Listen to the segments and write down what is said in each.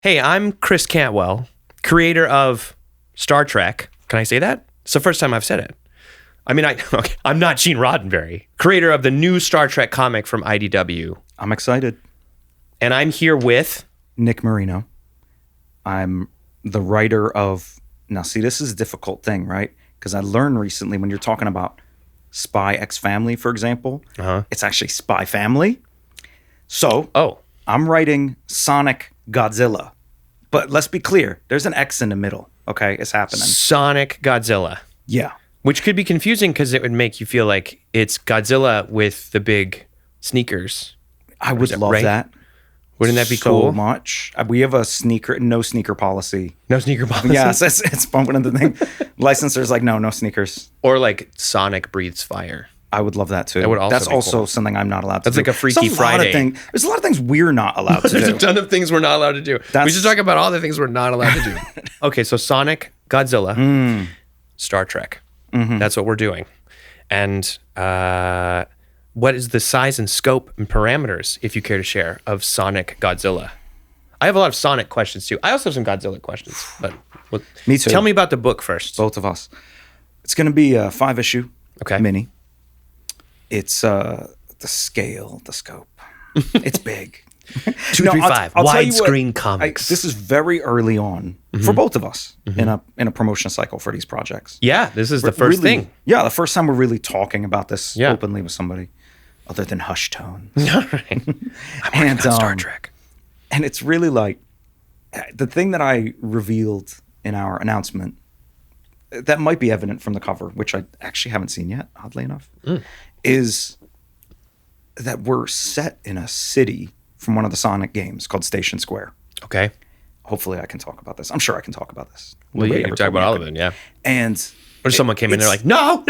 Hey, I'm Chris Cantwell, creator of Star Trek. Can I say that? It's the first time I've said it. I mean, I'm not Gene Roddenberry, creator of the new Star Trek comic from IDW. I'm excited. And I'm here with... Nick Marino. I'm the writer of... Now, see, this is a difficult thing, right? Because I learned recently when you're talking about Spy X Family, for example, it's actually Spy Family. So, I'm writing Sonic Godzilla. But let's be clear, there's an X in the middle, okay? It's happening. Sonic Godzilla. Yeah. Which could be confusing because it would make you feel like it's Godzilla with the big sneakers. I would love that. Wouldn't that be so cool? So much. We have a no sneaker policy. No sneaker policy? Yes, it's bumping into the thing. Licensors like, no sneakers. Or like Sonic breathes fire. I would love that too. That would also That's be also cool. something I'm not allowed to do. That's like a Freaky Friday. There's a lot of things we're not allowed to do. There's a ton of things we're not allowed to do. We should talk about all the things we're not allowed to do. Okay, so Sonic, Godzilla, Star Trek. Mm-hmm. That's what we're doing. And what is the size and scope and parameters, if you care to share, of Sonic Godzilla? I have a lot of Sonic questions too. I also have some Godzilla questions. But Me too. Tell me about the book first. Both of us. It's going to be a 5-issue mini. It's the scale, the scope. It's big. 235 widescreen comics. This is very early on for both of us in a promotion cycle for these projects. Yeah, this is the first thing. Yeah, the first time we're really talking about this openly with somebody other than Hush Tone. All right. I'm working on Star Trek. And it's really like the thing that I revealed in our announcement that might be evident from the cover, which I actually haven't seen yet, oddly enough, is that we're set in a city from one of the Sonic games called Station Square. Okay. Hopefully I can talk about this. I'm sure I can talk about this. Well, you can talk about all of it, yeah. And or someone came in there like, no,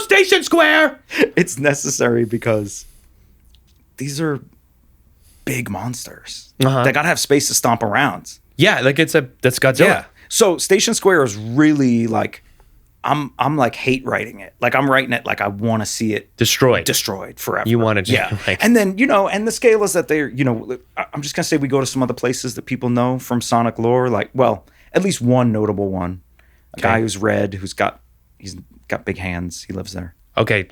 Station Square. It's necessary because these are big monsters. They got to have space to stomp around. Yeah, like that's Godzilla. Yeah. So Station Square is really like, I'm like hate writing it. Like I'm writing it like I want to see it destroyed forever. You want to, and then and the scale is that they're I'm just gonna say we go to some other places that people know from Sonic lore. Like, well, at least one notable one, a guy who's red, he's got big hands. He lives there. Okay,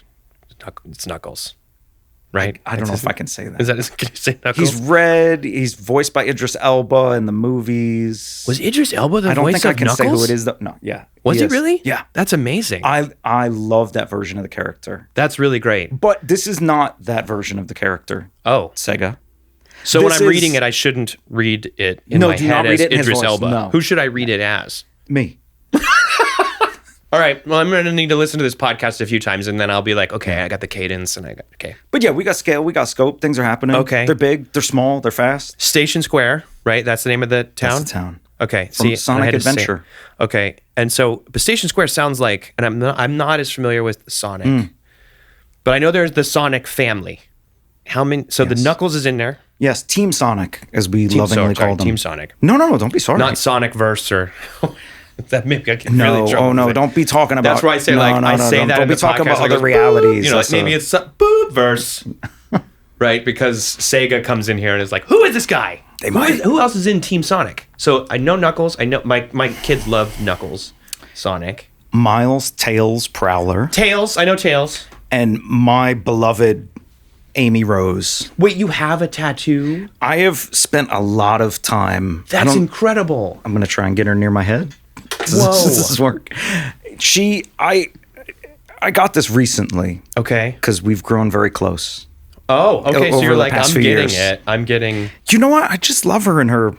it's Knuckles. Right? I don't know if I can say that. Can you say Knuckles? He's red. He's voiced by Idris Elba in the movies. Was Idris Elba the voice of Knuckles? I don't think I can say who it is. No, yeah. Was he really? Yeah. That's amazing. I love that version of the character. That's really great. But this is not that version of the character. Oh. Sega. So when I'm reading it, I shouldn't read it in my head as Idris Elba. No. Who should I read it as? Me. All right. Well, I'm going to need to listen to this podcast a few times, and then I'll be like, okay, I got the cadence, and okay. But yeah, we got scale, we got scope. Things are happening. Okay. They're big, they're small, they're fast. Station Square, right? That's the name of the town? That's the town. Okay. From Sonic Adventure. Okay. And so, but Station Square sounds like, and I'm not as familiar with Sonic, but I know there's the Sonic family. How many? So the Knuckles is in there. Yes, Team Sonic, as we lovingly call them. Team Sonic. No, don't be sorry. Not Sonic Verse or... That maybe I can no, really trouble. Oh no! Don't be talking about. That's why I say I say that. Don't be talking about other realities. Like maybe it's boop verse, right? Because Sega comes in here and is like, "Who is this guy? Who else is in Team Sonic?" So I know Knuckles. I know my kids love Knuckles, Sonic, Miles, Tails, Prowler, Tails. I know Tails, and my beloved Amy Rose. Wait, you have a tattoo? I have spent a lot of time. That's incredible. I'm gonna try and get her near my head. Whoa. Does this work? I got this recently. Okay. Because we've grown very close. Oh, okay. So you're like, I'm getting years. it. I'm getting... You know what? I just love her and her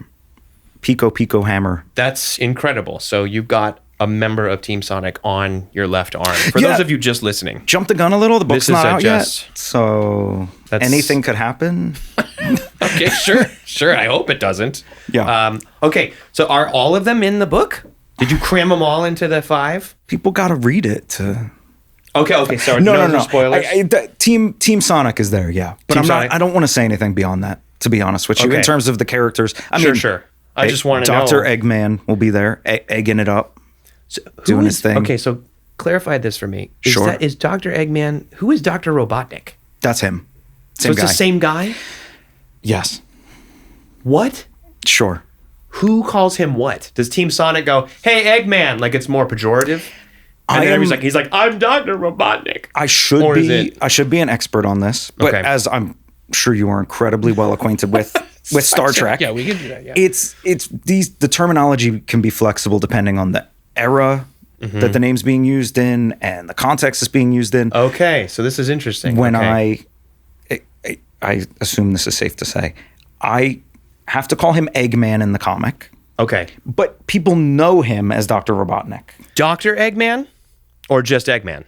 Pico hammer. That's incredible. So you've got a member of Team Sonic on your left arm. For those of you just listening. Jump the gun a little. The book's not out yet. So anything could happen. Okay, sure. I hope it doesn't. Yeah. Okay, so are all of them in the book? Did you cram them all into the 5? People got to read it to... Okay. So no spoilers. Team Sonic is there, yeah. But I don't want to say anything beyond that, to be honest with you, in terms of the characters. I mean, sure. I just want to know. Dr. Eggman will be there, egging it up, doing his thing. Okay, so clarify this for me. Is Dr. Eggman, who is Dr. Robotnik? That's him. So it's the same guy? Yes. What? Sure. Who calls him what? Does Team Sonic go, "Hey, Eggman," like it's more pejorative? And then he's like, "I'm Dr. Robotnik." I should be an expert on this, but as I'm sure you are incredibly well acquainted with Star Trek. Yeah, we can do that. Yeah. It's the terminology can be flexible depending on the era that the name's being used in and the context it's being used in. Okay, so this is interesting. When I assume this is safe to say, I have to call him Eggman in the comic. Okay. But people know him as Dr. Robotnik. Dr. Eggman or just Eggman?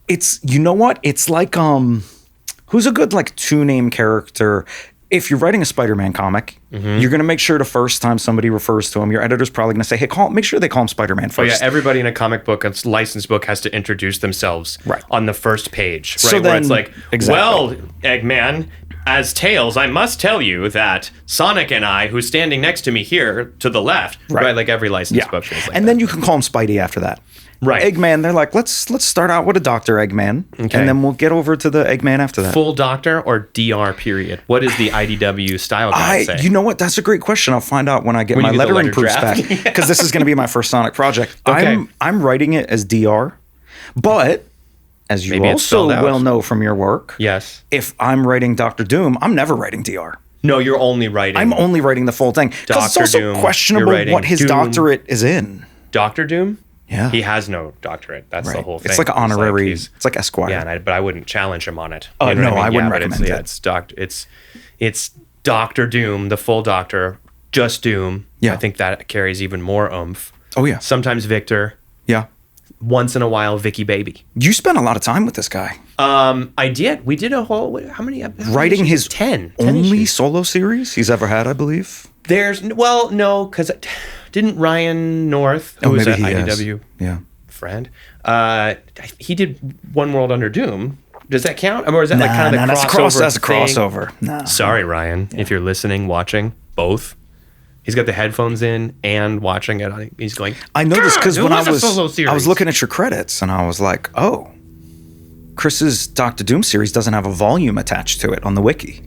It's, you know what? It's like, who's a good like two-name character? If you're writing a Spider-Man comic, you're going to make sure the first time somebody refers to him, your editor's probably going to say, hey, make sure they call him Spider-Man first. Oh yeah, everybody in a comic book, a licensed book, has to introduce themselves on the first page. Right, so where it's like, exactly. Well, Eggman, as Tails, I must tell you that Sonic and I, who's standing next to me here to the left, right? Like every licensed book is like and then you can call him Spidey after that. Right. Eggman, they're like, let's start out with a Dr. Eggman, and then we'll get over to the Eggman after that. Full Doctor or DR period? What does the IDW style guide say? You know what? That's a great question. I'll find out when I get my lettering proofs back, because this is going to be my first Sonic project. I'm writing it as DR, but as you also well know from your work, yes, if I'm writing Dr. Doom, I'm never writing DR. No, you're only writing. I'm only writing the full thing. Because it's also Doom, questionable what his doctorate is in. Dr. Doom? Yeah. He has no doctorate. That's the whole thing. It's like an honorary, it's like Esquire. Yeah, but I wouldn't challenge him on it. Oh, no, I wouldn't recommend it. It's Dr. Doom, the full Doctor, just Doom. Yeah. I think that carries even more oomph. Oh, yeah. Sometimes Victor. Yeah. Once in a while, Vicky Baby. You spent a lot of time with this guy. I did. We did a whole, how many episodes? Writing his 10 only issues. solo series he's ever had, I believe. No, because didn't Ryan North, who was an IDW friend, he did One World Under Doom. Does that count? Or is that like kind of the crossover? That's a crossover. No. Sorry, Ryan, if you're listening, watching, both. He's got the headphones in and watching it. He's going, I know this because when I was looking at your credits and I was like, oh, Chris's Doctor Doom series doesn't have a volume attached to it on the wiki.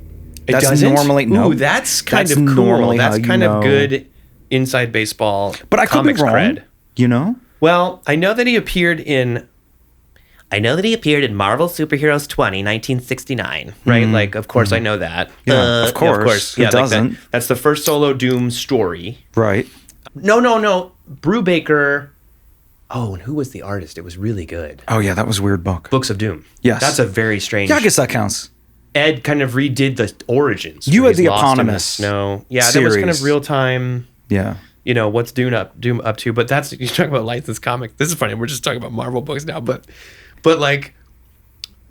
That's doesn't? Normally no. Ooh, that's kind of cool. That's kind of good inside baseball. But I could be wrong. Cred. You know? Well, I know that he appeared in Marvel Superheroes 20, 1969. Right? Like, of course, I know that. Yeah, of course. Yeah, Who doesn't? Like that's the first solo Doom story. Right. No. Brubaker. Oh, and who was the artist? It was really good. Oh, yeah, that was a weird book. Books of Doom. Yes. That's a very strange. Yeah, I guess that counts. Ed kind of redid the origins. You had the eponymous yeah, that was kind of real time. Yeah. You know, what's Doom up to? But that's, you talk about licensed comics. This is funny. We're just talking about Marvel books now, but like,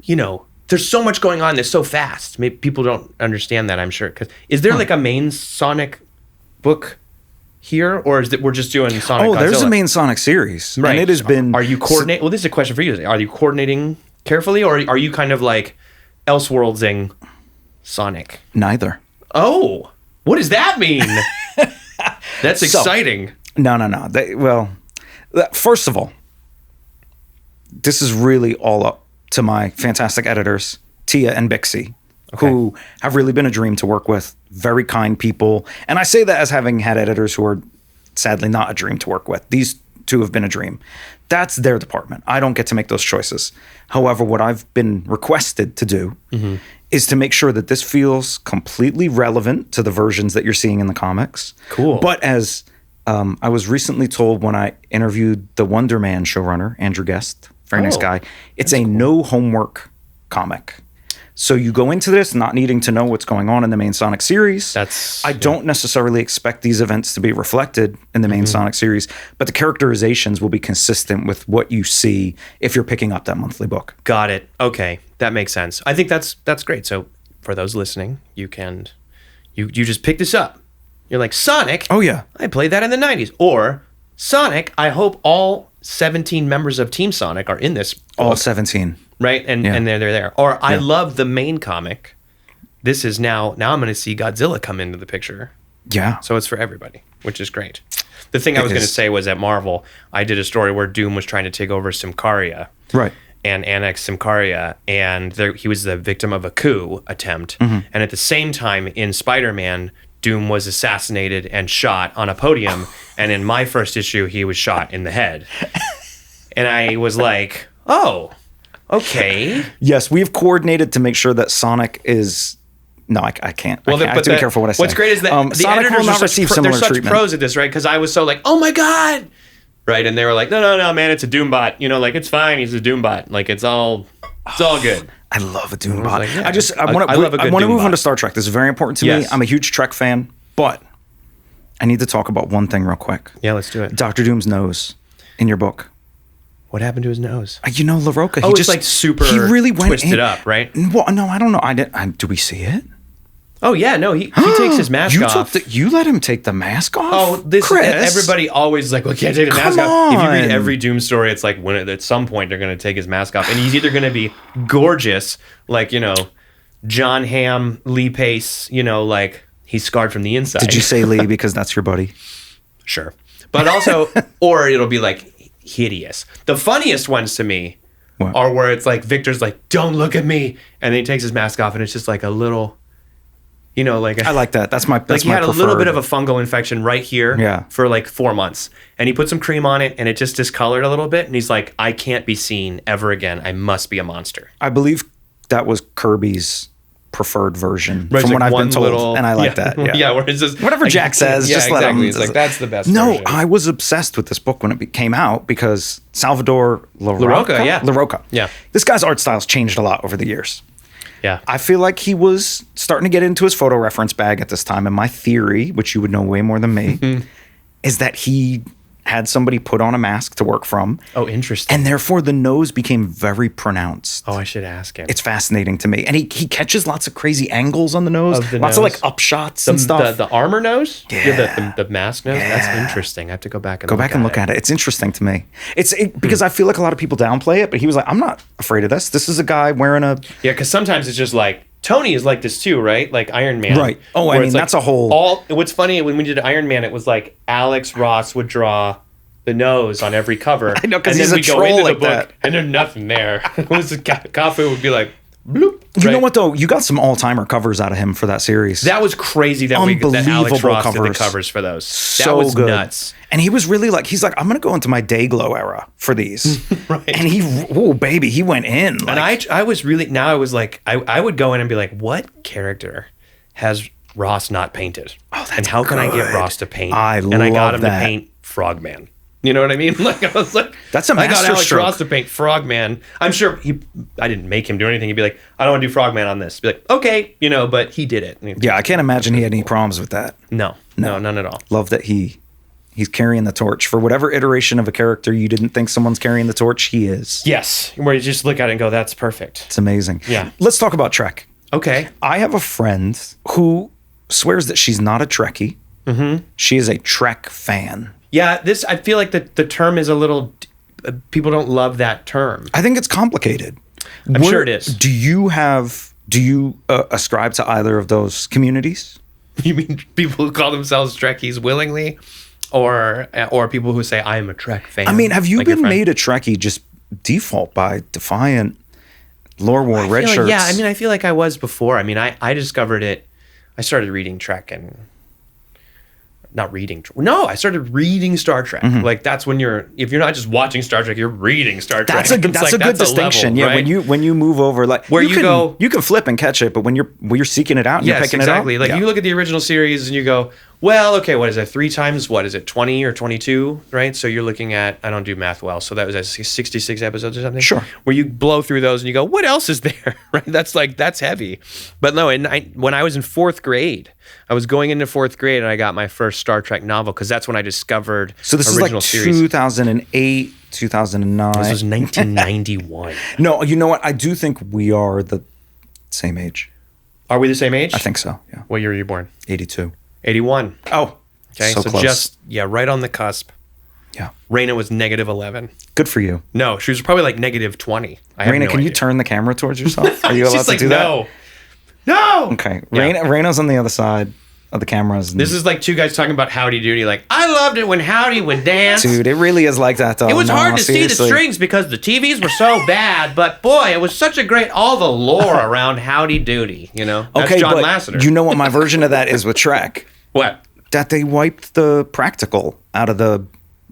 you know, there's so much going on. There's so fast. Maybe people don't understand that, I'm sure. Is there like a main Sonic book here, or is it we're just doing Sonic? Oh, Godzilla? There's a main Sonic series, right? And it has been. Are you coordinating? Well, this is a question for you. Are you coordinating carefully, or are you kind of like Elseworldsing Sonic? Neither. Oh, what does that mean? That's exciting. No. First of all, this is really all up to my fantastic editors, Tia and Bixie, who have really been a dream to work with. Very kind people. And I say that as having had editors who are sadly not a dream to work with. These two have been a dream. That's their department. I don't get to make those choices. However, what I've been requested to do is to make sure that this feels completely relevant to the versions that you're seeing in the comics. Cool. But as I was recently told when I interviewed the Wonder Man showrunner, Andrew Guest, very nice guy, it's a no homework comic. So you go into this not needing to know what's going on in the main Sonic series. I don't necessarily expect these events to be reflected in the main Sonic series, but the characterizations will be consistent with what you see if you're picking up that monthly book. Got it. Okay, that makes sense. I think that's great. So for those listening, you just pick this up. You're like, Sonic? Oh, yeah. I played that in the 90s. Or Sonic, I hope all 17 members of Team Sonic are in this book. All 17. Right? And they're there. Or I love the main comic. This is now I'm going to see Godzilla come into the picture. Yeah. So it's for everybody, which is great. The thing I was going to say was at Marvel, I did a story where Doom was trying to take over Symkaria. Right. And annex Symkaria, and he was the victim of a coup attempt. And at the same time, in Spider-Man, Doom was assassinated and shot on a podium, and in my first issue, he was shot in the head. And I was like, oh, okay. Yes, we've coordinated to make sure that Sonic is... No, I can't. Well, I have to be careful what I say. What's great is that the Sonic editors will not receive similar they're such treatment. pros at this, right? Because I was so like, oh my God. Right? And they were like, no, man, it's a Doombot. You know, like, it's fine. He's a Doombot. Like, it's all good. I love a Doombot. Like, yeah, I want to move on to Star Trek. This is very important to me. Yes. I'm a huge Trek fan, but I need to talk about one thing real quick. Yeah, let's do it. Dr. Doom's nose in your book. What happened to his nose? You know, LaRocca. Oh, it's like super he really went twisted up, right? Well, no, I don't know. Do we see it? Oh, yeah, no, he takes his mask off. You let him take the mask off? Oh, this Chris. Everybody always like, well, can't take the mask off. If you read every Doom story, it's like at some point they're going to take his mask off. And he's either going to be gorgeous, like, you know, John Hamm, Lee Pace, you know, like he's scarred from the inside. Did you say Lee because that's your buddy? Sure. But also, or it'll be like hideous. The funniest ones to me are where it's like Victor's like, don't look at me. And then he takes his mask off and it's just like a little... You know, like I like that. That's my like he had a little bit of a fungal infection right here for like 4 months, and he put some cream on it, and it just discolored a little bit. And he's like, "I can't be seen ever again. I must be a monster." I believe that was Kirby's preferred version right, from what like I've been told, and I like that. Yeah, where it's just whatever Jack says, just let him. It's like that's the best. No, version. I was obsessed with this book when it came out because Salvador LaRocca, yeah, this guy's art style's changed a lot over the years. Yeah. I feel like he was starting to get into his photo reference bag at this time. And my theory, which you would know way more than me, is that he had somebody put on a mask to work from. Oh, interesting. And therefore the nose became very pronounced. Oh, I should ask him. It's fascinating to me. And he catches lots of crazy angles on the nose. Lots of like upshots and stuff. The armor nose? Yeah. The mask nose? Yeah. That's interesting. I have to go back and look at it. It's interesting to me. Because I feel like a lot of people downplay it, but he was like, I'm not afraid of this. This is a guy wearing a... Yeah, because sometimes it's just like, Tony is like this too, right? Like Iron Man. Right. Oh, I mean, that's a whole... What's funny, when we did Iron Man, it was like Alex Ross would draw the nose on every cover. I know, because he's a troll like that. And there's nothing there. It was Kafu would be like, bloop. You know what, though? You got some all-timer covers out of him for that series. That was crazy that Alex Ross did the covers for those. That was good. Nuts. And he was really like, he's like, I'm going to go into my Dayglow era for these. Right. And he went in. Like, and I was really, now I was like, I would go in and be like, what character has Ross not painted? Oh, that's And how good. can I get Ross to paint? I got him that. to paint Frogman. You know what I mean? Like I was like, that's a master I got Alex stroke. Ross to paint Frogman. I'm sure I didn't make him do anything. He'd be like, I don't want to do Frogman on this. Be like, okay, you know, but he did it. Yeah, I can't imagine he had any problems with that. No, none at all. Love that he's carrying the torch for whatever iteration of a character you didn't think someone's carrying the torch. He is. Yes, where you just look at it and go, that's perfect. It's amazing. Yeah. Let's talk about Trek. Okay. I have a friend who swears that she's not a Trekkie. Mm-hmm. She is a Trek fan. Yeah, I feel like the term is a little, people don't love that term. I think it's complicated. I'm sure it is. Do you ascribe to either of those communities? You mean people who call themselves Trekkies willingly, or people who say I'm a Trek fan? I mean, have you been made a Trekkie just default by Defiant, Lore War, Red Shirts? Yeah, I mean, I feel like I was before. I mean, I discovered it. I started reading Trek and. Not reading. No, I started reading Star Trek. Mm-hmm. Like that's when if you're not just watching Star Trek, you're reading Star Trek. That's a good distinction. Level, yeah, right? when you move over, like where you go, you can flip and catch it, but when you're seeking it out, and you're picking exactly. it up. Like you look at the original series and you go, well, okay, what is that? 3 times what is it? 20 or 22, right? So you're looking at, I don't do math well, so that was 66 episodes or something. Sure. Where you blow through those and you go, what else is there? Right? That's heavy. But no, when I was in 4th grade, I was going into 4th grade and I got my first Star Trek novel because that's when I discovered So this is like series. 2008, 2009. This was 1991. No, you know what? I do think we are the same age. Are we the same age? I think so, yeah. What year were you born? 82. 81. Oh, okay. So close. right on the cusp. Yeah. Reina was -11. Good for you. No, she was probably like -20. Reina, can you turn the camera towards yourself? Are you allowed to do that? No. Okay. Yeah. Reina's on the other side. of the cameras. This is like two guys talking about Howdy Doody. Like, I loved it when Howdy would dance. Dude, it really is like that, though. It was hard to see the strings because the TVs were so bad, but boy, it was such a great, all the lore around Howdy Doody, you know? That's okay, John but Lasseter. You know what my version of that is with Trek? What? That they wiped the practical out of the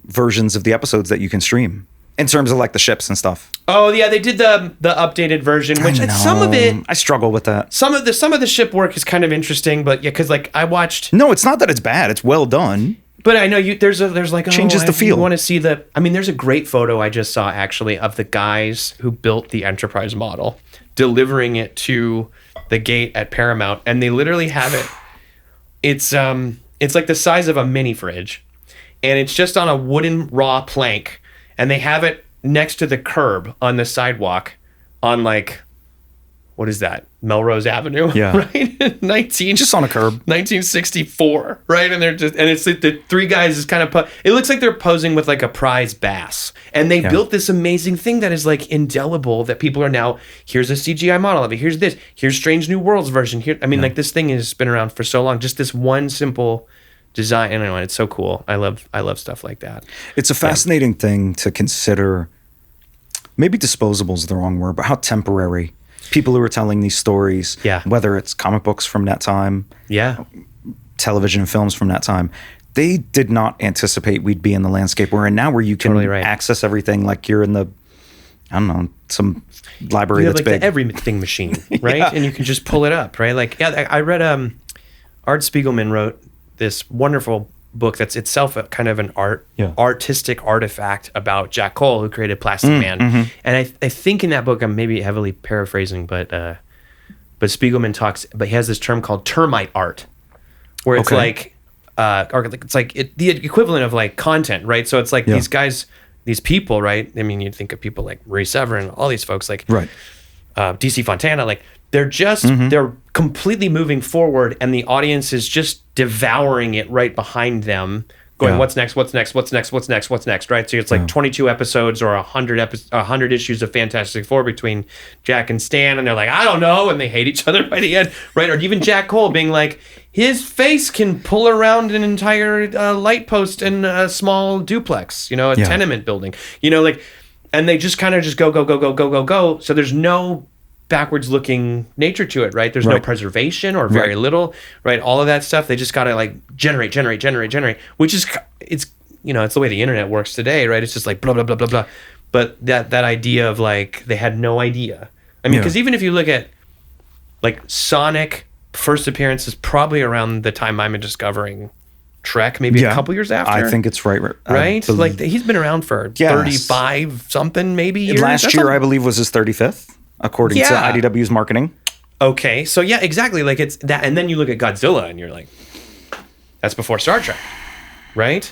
versions of the episodes that you can stream. In terms of like the ships and stuff. Oh yeah, they did the updated version, which some of it I struggle with that. Some of the ship work is kind of interesting, but yeah, because like I watched. No, it's not that it's bad. It's well done. But I know there's like changes the feel. You want to see the. I mean, there's a great photo I just saw actually of the guys who built the Enterprise model, delivering it to the gate at Paramount, and they literally have it. It's like the size of a mini fridge, and it's just on a wooden raw plank. And they have it next to the curb on the sidewalk on like, what is that? Melrose Avenue, yeah. Right? Just on a curb. 1964, right? And it's like the three guys is kind of, it looks like they're posing with like a prize bass. And they built this amazing thing that is like indelible that people are now, here's a CGI model of it. Here's this, here's Strange New Worlds version here. I mean, like this thing has been around for so long. Just this one simple design, and I know it's so cool. I love stuff like that. It's a fascinating thing to consider. Maybe disposable is the wrong word, but how temporary people who are telling these stories, whether it's comic books from that time, television and films from that time, they did not anticipate we'd be in the landscape we're in now, where you can access everything like you're in the, I don't know, some library that's like big. The everything machine, right? And you can just pull it up, right? Like, I read Art Spiegelman wrote this wonderful book that's itself a kind of an artistic artifact about Jack Cole, who created Plastic Man. Mm-hmm. And I think in that book, I'm maybe heavily paraphrasing, but Spiegelman talks, but he has this term called termite art, where it's the equivalent of like content, right? So it's like these guys, these people, right? I mean, you'd think of people like Marie Severin, all these folks, like DC Fontana, like they're just they're completely moving forward, and the audience is just devouring it right behind them, going, what's next, right? So it's like 22 episodes or 100 issues of Fantastic Four between Jack and Stan, and they're like, I don't know, and they hate each other by the end, right? Or even Jack Cole being like, his face can pull around an entire light post in a small duplex, a tenement building, like, and they just kind of just go. So there's no backwards looking nature to it, right? There's no preservation or very little, right? All of that stuff, they just got to like generate, which is, it's the way the internet works today, right? It's just like blah, blah, blah, blah, blah. But that idea of like, they had no idea. I mean, because even if you look at like Sonic first appearance is probably around the time I'm discovering Trek, maybe a couple years after. I think it's right? Like he's been around for 35 something maybe years. Last year, I believe, was his 35th. According to IDW's marketing. Okay, so yeah, exactly. Like it's that, and then you look at Godzilla, and you're like, that's before Star Trek, right?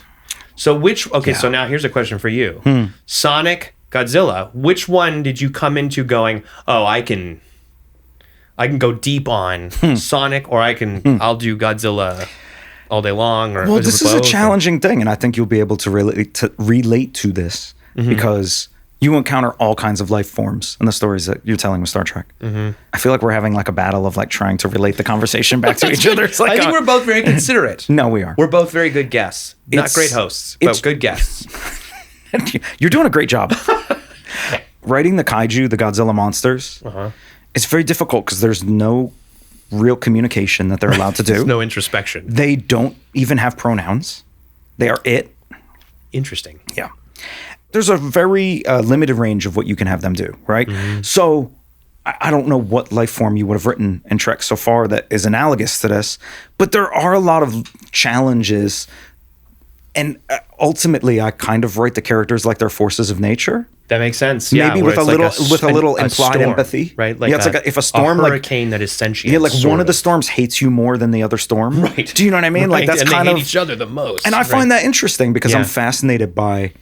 So so now here's a question for you: Sonic, Godzilla. Which one did you come into going? Oh, I can go deep on Sonic, or I'll do Godzilla all day long. Or this is a challenging thing, and I think you'll be able to relate to this because you encounter all kinds of life forms in the stories that you're telling with Star Trek. Mm-hmm. I feel like we're having like a battle of like trying to relate the conversation back to each other. It's like, I think we're both very considerate. No, we are. We're both very good guests. Not great hosts, but good guests. You're doing a great job. Writing the kaiju, the Godzilla monsters, it's very difficult because there's no real communication that they're allowed to do. There's no introspection. They don't even have pronouns. They are it. Interesting. Yeah. There's a very limited range of what you can have them do, right? Mm-hmm. So I don't know what life form you would have written in Trek so far that is analogous to this, but there are a lot of challenges. And ultimately, I kind of write the characters like they're forces of nature. That makes sense. Maybe with a little implied storm, empathy, right? Like it's like if a storm, a hurricane that is sentient. Yeah, like one of the storms hates you more than the other storm. Right. Do you know what I mean? Right. Like that's and kind they of hate each other the most. And I find that interesting because I'm fascinated by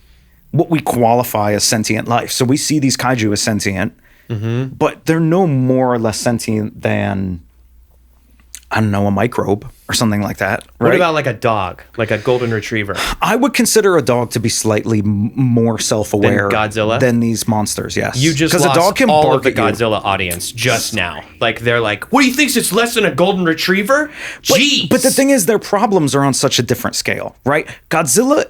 what we qualify as sentient life. So we see these kaiju as sentient, but they're no more or less sentient than I don't know, a microbe or something like that. Right? What about like a dog, like a golden retriever? I would consider a dog to be slightly more self-aware Than Godzilla? than these monsters. Yes, You just because lost a dog can all bark of the at you. Godzilla audience just now. Like they're like, what do you think? It's less than a golden retriever? Jeez. But the thing is, their problems are on such a different scale, right? Godzilla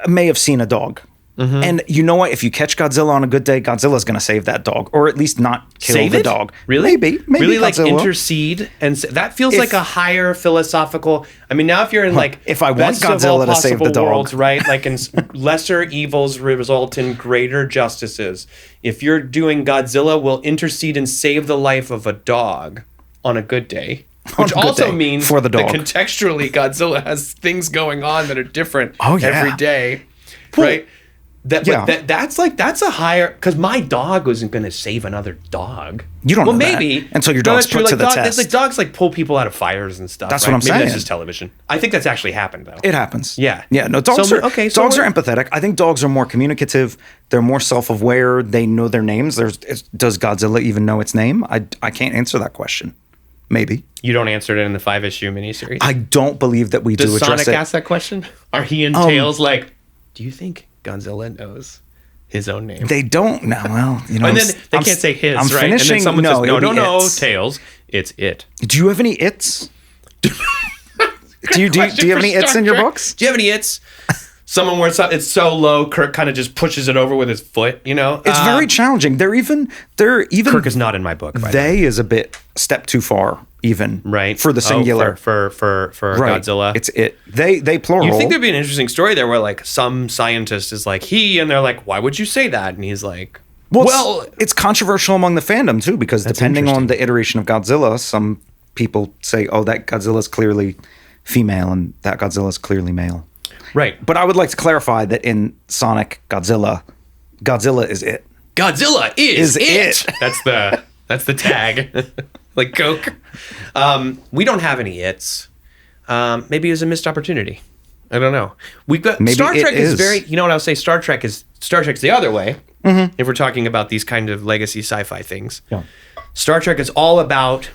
may have seen a dog. Mm-hmm. And you know what? If you catch Godzilla on a good day, Godzilla's going to save that dog, or at least not kill Save the it? dog. Really? Maybe really like Godzilla. intercede, and that feels If- like a higher philosophical. I mean, now if you're in like If I want best of all Godzilla to save the possible dog. worlds, right? Like in lesser evils result in greater justices. If you're doing Godzilla will intercede and save the life of a dog on a good day. Which a good also day means for the dog. that contextually Godzilla has things going on that are different Oh, yeah. every day, right? Yeah. But that's a higher, because my dog wasn't going to save another dog. You don't well, know that maybe until your No, dog's that's true. put to Like the test. Like dogs like pull people out of fires and stuff. That's right? what I'm Maybe saying. that's just television. I think that's actually happened though. It happens. Yeah. Yeah. No, dogs So, are okay, so dogs are we're- empathetic. I think dogs are more communicative. They're more self-aware. They know their names. Does Godzilla even know its name? I can't answer that question. Maybe. You don't answer it in the 5-issue miniseries. I don't believe that we Does do address Sonic it. ask that question? Are he and Tails like, do you think Godzilla knows his own name? They don't know. Well, you know. And then they can't say his, I'm right? finishing. And then someone says, it'll be no, its. Tails. It's it. Do you have any its? do you have any its in your books? Do you have any its? Someone where it's so low, Kirk kind of just pushes it over with his foot, you know? It's very challenging. They're even Kirk is not in my book, by the way. they is a bit step too far, even Right. for the singular. For Right. Godzilla. It's it. They plural. You think there'd be an interesting story there where like some scientist is like he, and they're like, why would you say that? And he's like, Well, it's controversial among the fandom too, because depending on interesting. the iteration of Godzilla, some people say, "Oh, that Godzilla's clearly female, and that Godzilla's clearly male." right. But I would like to clarify that in Sonic Godzilla, Godzilla is it. Godzilla is it. That's the tag. Like Coke. We don't have any its. Maybe it was a missed opportunity. I don't know. We've got Maybe Star it Trek is is. very. You know what I'll say? Star Trek's the other way. Mm-hmm. If we're talking about these kind of legacy sci-fi things, Yeah. Star Trek is all about.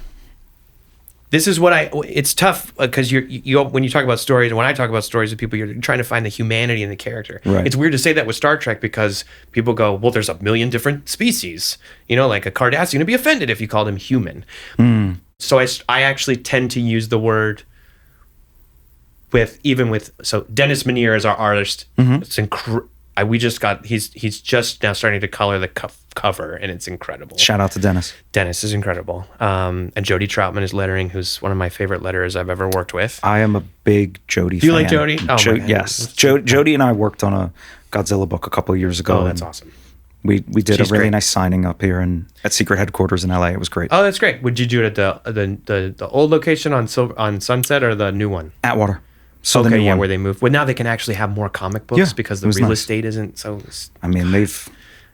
This is what it's tough because you when you talk about stories and when I talk about stories with people, you're trying to find the humanity in the character. Right. It's weird to say that with Star Trek because people go, well, there's a million different species. You know, like a Cardassian would be offended if you called him human. So I actually tend to use the word so Dennis Menier is our artist. It's he's just now starting to color the cover, and it's incredible. Shout out to Dennis. Dennis is incredible. And Jody Troutman is lettering, who's one of my favorite letterers I've ever worked with. I am a big Jody fan. Do you like Jody? Oh, my God. Yes. Jody and I worked on a Godzilla book a couple of years ago. Oh, that's and awesome. We did She's a really great. nice signing up here at Secret Headquarters in LA. It was great. Oh, that's great. Would you do it at the old location on Sunset or the new one? Atwater. So Okay, the new one. where they moved. Well, now they can actually have more comic books Yeah, because it the was real nice. estate isn't so. I mean, they've...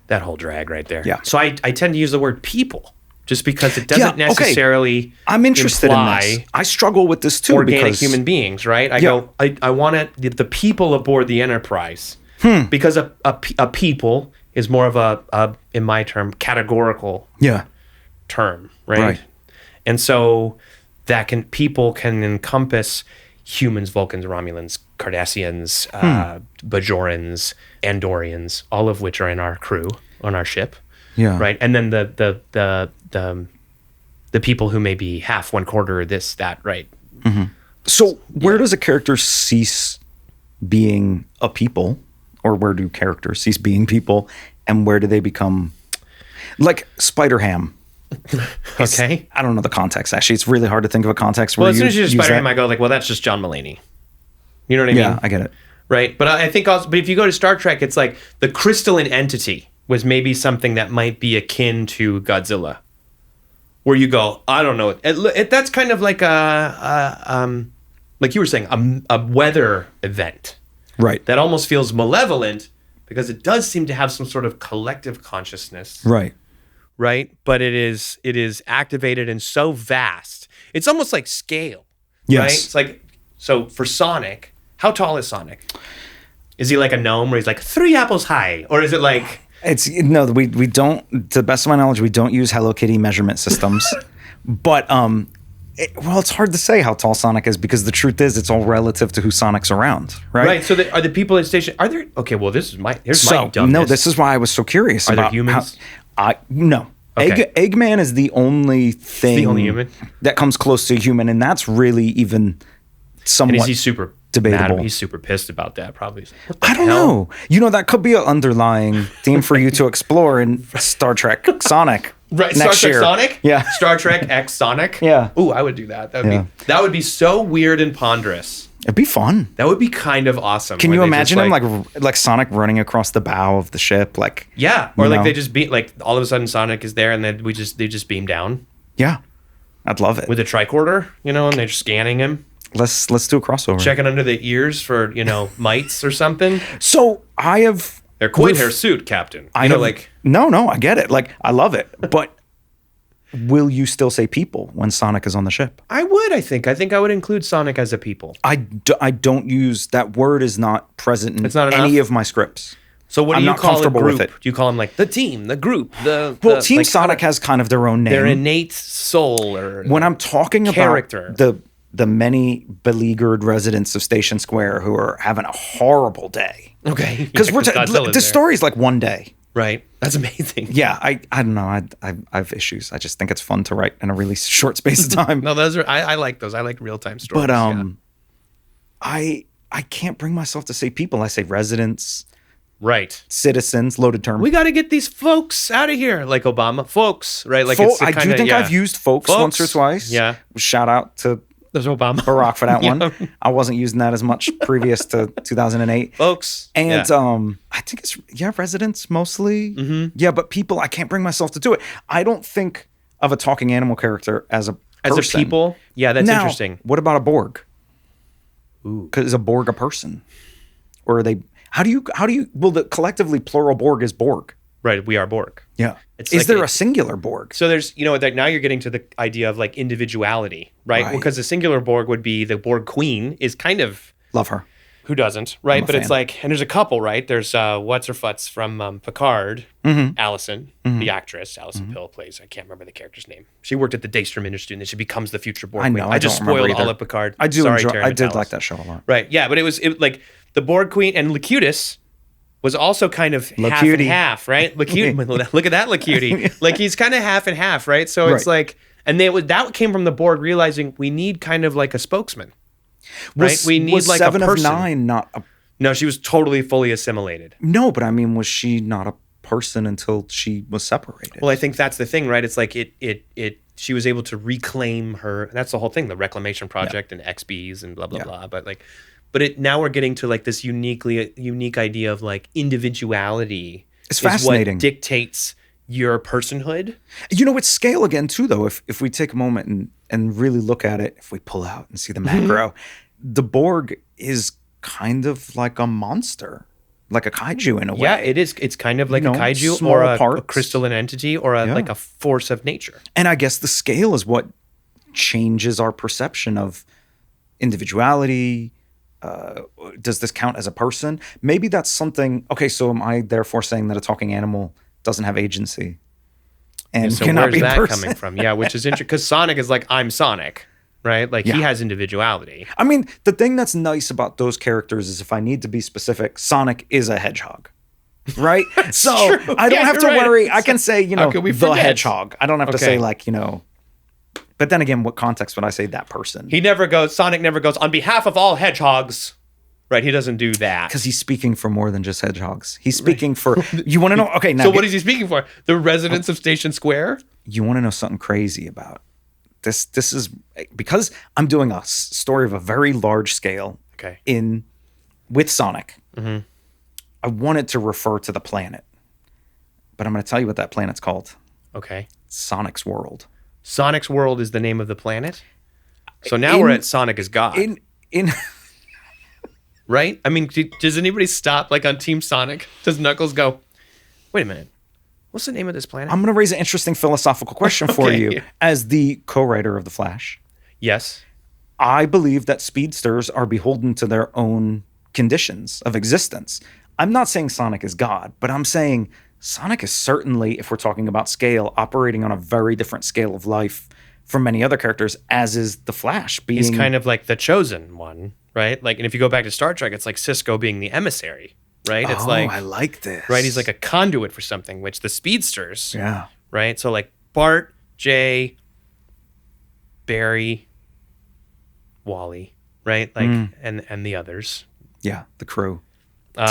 That whole drag right there. Yeah. So I tend to use the word people just because it doesn't Yeah, okay. necessarily. I'm interested in imply this. I struggle with this too. Organic because human beings, right? Yeah. I want the people aboard the Enterprise because a people is more of a in my term categorical Yeah. term, right? Right. And so people can encompass humans, Vulcans, Romulans, Cardassians, Bajorans, Andorians, all of which are in our crew on our ship, Yeah. right? And then the people who may be half, one quarter, this, that, right? So where does a character cease being a people? Or where do characters cease being people? And where do they become... Like Spider-Ham. Okay. I don't know the context, actually. It's really hard to think of a context where Well, as soon as you use just Spider-Man, that. I go like, well, that's just John Mulaney. You know what I mean? Yeah, I get it. Right. But I think also, but if you go to Star Trek, it's like the crystalline entity was maybe something that might be akin to Godzilla, where you go, I don't know. That's kind of like like you were saying, a weather event Right. that almost feels malevolent because it does seem to have some sort of collective consciousness. Right. Right. But it is activated and so vast. It's almost like scale. Yes. Right. It's like, so for Sonic, how tall is Sonic? Is he like a gnome where he's like 3 apples high? Or is it like... It's no, we don't. To the best of my knowledge, we don't use Hello Kitty measurement systems. But Well, it's hard to say how tall Sonic is because the truth is it's all relative to who Sonic's around, right? Right. So are the people at the station? Are there? Okay. Well, here's my dumbness. No, this is why I was so curious. Are about there humans? No. Okay. Eggman is the only thing the only human that comes close to a human, and that's really even somewhat. And is he super debatable? Mad? He's super pissed about that. Probably. I don't know. That could be an underlying theme for you to explore in Star Trek Sonic. Right, next Star Trek year. Sonic? Yeah. Star Trek X Sonic? Yeah. Ooh, I would do that. That would be so weird and ponderous. It'd be fun. That would be kind of awesome. Can you imagine him like Sonic running across the bow of the ship? Yeah. Or they just beat all of a sudden Sonic is there and then they just beam down. Yeah. I'd love it. With a tricorder, and they're scanning him. Let's do a crossover. Checking under the ears for, mites or something. So I have They're quite hirsute, Captain. No, I get it. I love it. But will you still say people when Sonic is on the ship? I would, I think. I think I would include Sonic as a people. I don't use that word is not present in any of my scripts. So what do you call a group? With it. Do you call them the team, the group, Team Sonic has kind of their own name. Their innate soul or when I'm talking character. About the many beleaguered residents of Station Square who are having a horrible day. Okay. Because the story's like one day. Right. That's amazing. Yeah. I don't know. I have issues. I just think it's fun to write in a really short space of time. No, those are, I like those. I like real-time stories. But I can't bring myself to say people. I say residents. Right. Citizens, loaded term. We got to get these folks out of here, like Obama. Folks, right? I do think I've used folks once or twice. Yeah. Shout out to there's Obama. Barack for that one. I wasn't using that as much previous to 2008. Folks. And I think it's, residents mostly. Mm-hmm. Yeah, but people, I can't bring myself to do it. I don't think of a talking animal character as a person. As a people? Yeah, that's interesting. What about a Borg? Ooh. Because is a Borg a person? Or are they... How do you well, the collectively plural Borg is Borg. Right, we are Borg. Yeah. Is there a singular Borg? So there's, now you're getting to the idea of individuality, right? Because the singular Borg would be the Borg Queen is kind of... Love her. Who doesn't, right? But it's and there's a couple, right? There's what's-her-futz from Picard, Allison, the actress, Allison Pill plays, I can't remember the character's name. She worked at the Daystrom Industry and then she becomes the future Borg Queen. I just spoiled all of Picard. I did like that show a lot. Right, yeah, but it was the Borg Queen and Locutus was also kind of half and half, right? Look at that Locuty. He's kind of half and half, right? So it's and that came from the Borg realizing we need kind of like a spokesman, right? We need like a person. 7 of 9 not a... No, she was totally fully assimilated. No, but I mean, was she not a person until she was separated? Well, I think that's the thing, right? It's she was able to reclaim her. That's the whole thing, the Reclamation Project and XBs and blah, blah, blah. But now we're getting to this unique idea of individuality. It's fascinating. What dictates your personhood. It's scale again too, though. If we take a moment and really look at it, if we pull out and see the macro, the Borg is kind of like a monster, like a kaiju in a way. Yeah, it is. It's kind of like a kaiju or a crystalline entity or like a force of nature. And I guess the scale is what changes our perception of individuality. Does this count as a person? Maybe that's something. Okay, so am I therefore saying that a talking animal doesn't have agency and so cannot where's be a that person? coming from? Yeah, which is interesting because Sonic is I'm Sonic, right? He has individuality. I mean, the thing that's nice about those characters is if I need to be specific, Sonic is a hedgehog. Right? So true. I don't have to worry. I can say, the hedgehog. I don't have to say but then again, what context would I say that person? Sonic never goes, on behalf of all hedgehogs. Right, he doesn't do that. Because he's speaking for more than just hedgehogs. He's speaking for... You want to know... Okay, now... So what is he speaking for? The residents of Station Square? You want to know something crazy about... This is... Because I'm doing a story of a very large scale with Sonic. Mm-hmm. I wanted to refer to the planet. But I'm going to tell you what that planet's called. Okay. Sonic's World. Sonic's World is the name of the planet? So now we're at Sonic as God. Right? I mean, does anybody stop on Team Sonic? Does Knuckles go, wait a minute, what's the name of this planet? I'm going to raise an interesting philosophical question for you as the co-writer of The Flash. Yes. I believe that speedsters are beholden to their own conditions of existence. I'm not saying Sonic is God, but I'm saying Sonic is certainly, if we're talking about scale, operating on a very different scale of life from many other characters, as is the Flash being. He's kind of like the chosen one, right? Like, and if you go back to Star Trek, it's like Cisco being the emissary, right? It's like, I like this. right? He's like a conduit for something, which the speedsters, Yeah. right? So like Bart, Jay, Barry, Wally, right? Like, and the others. Yeah, the crew.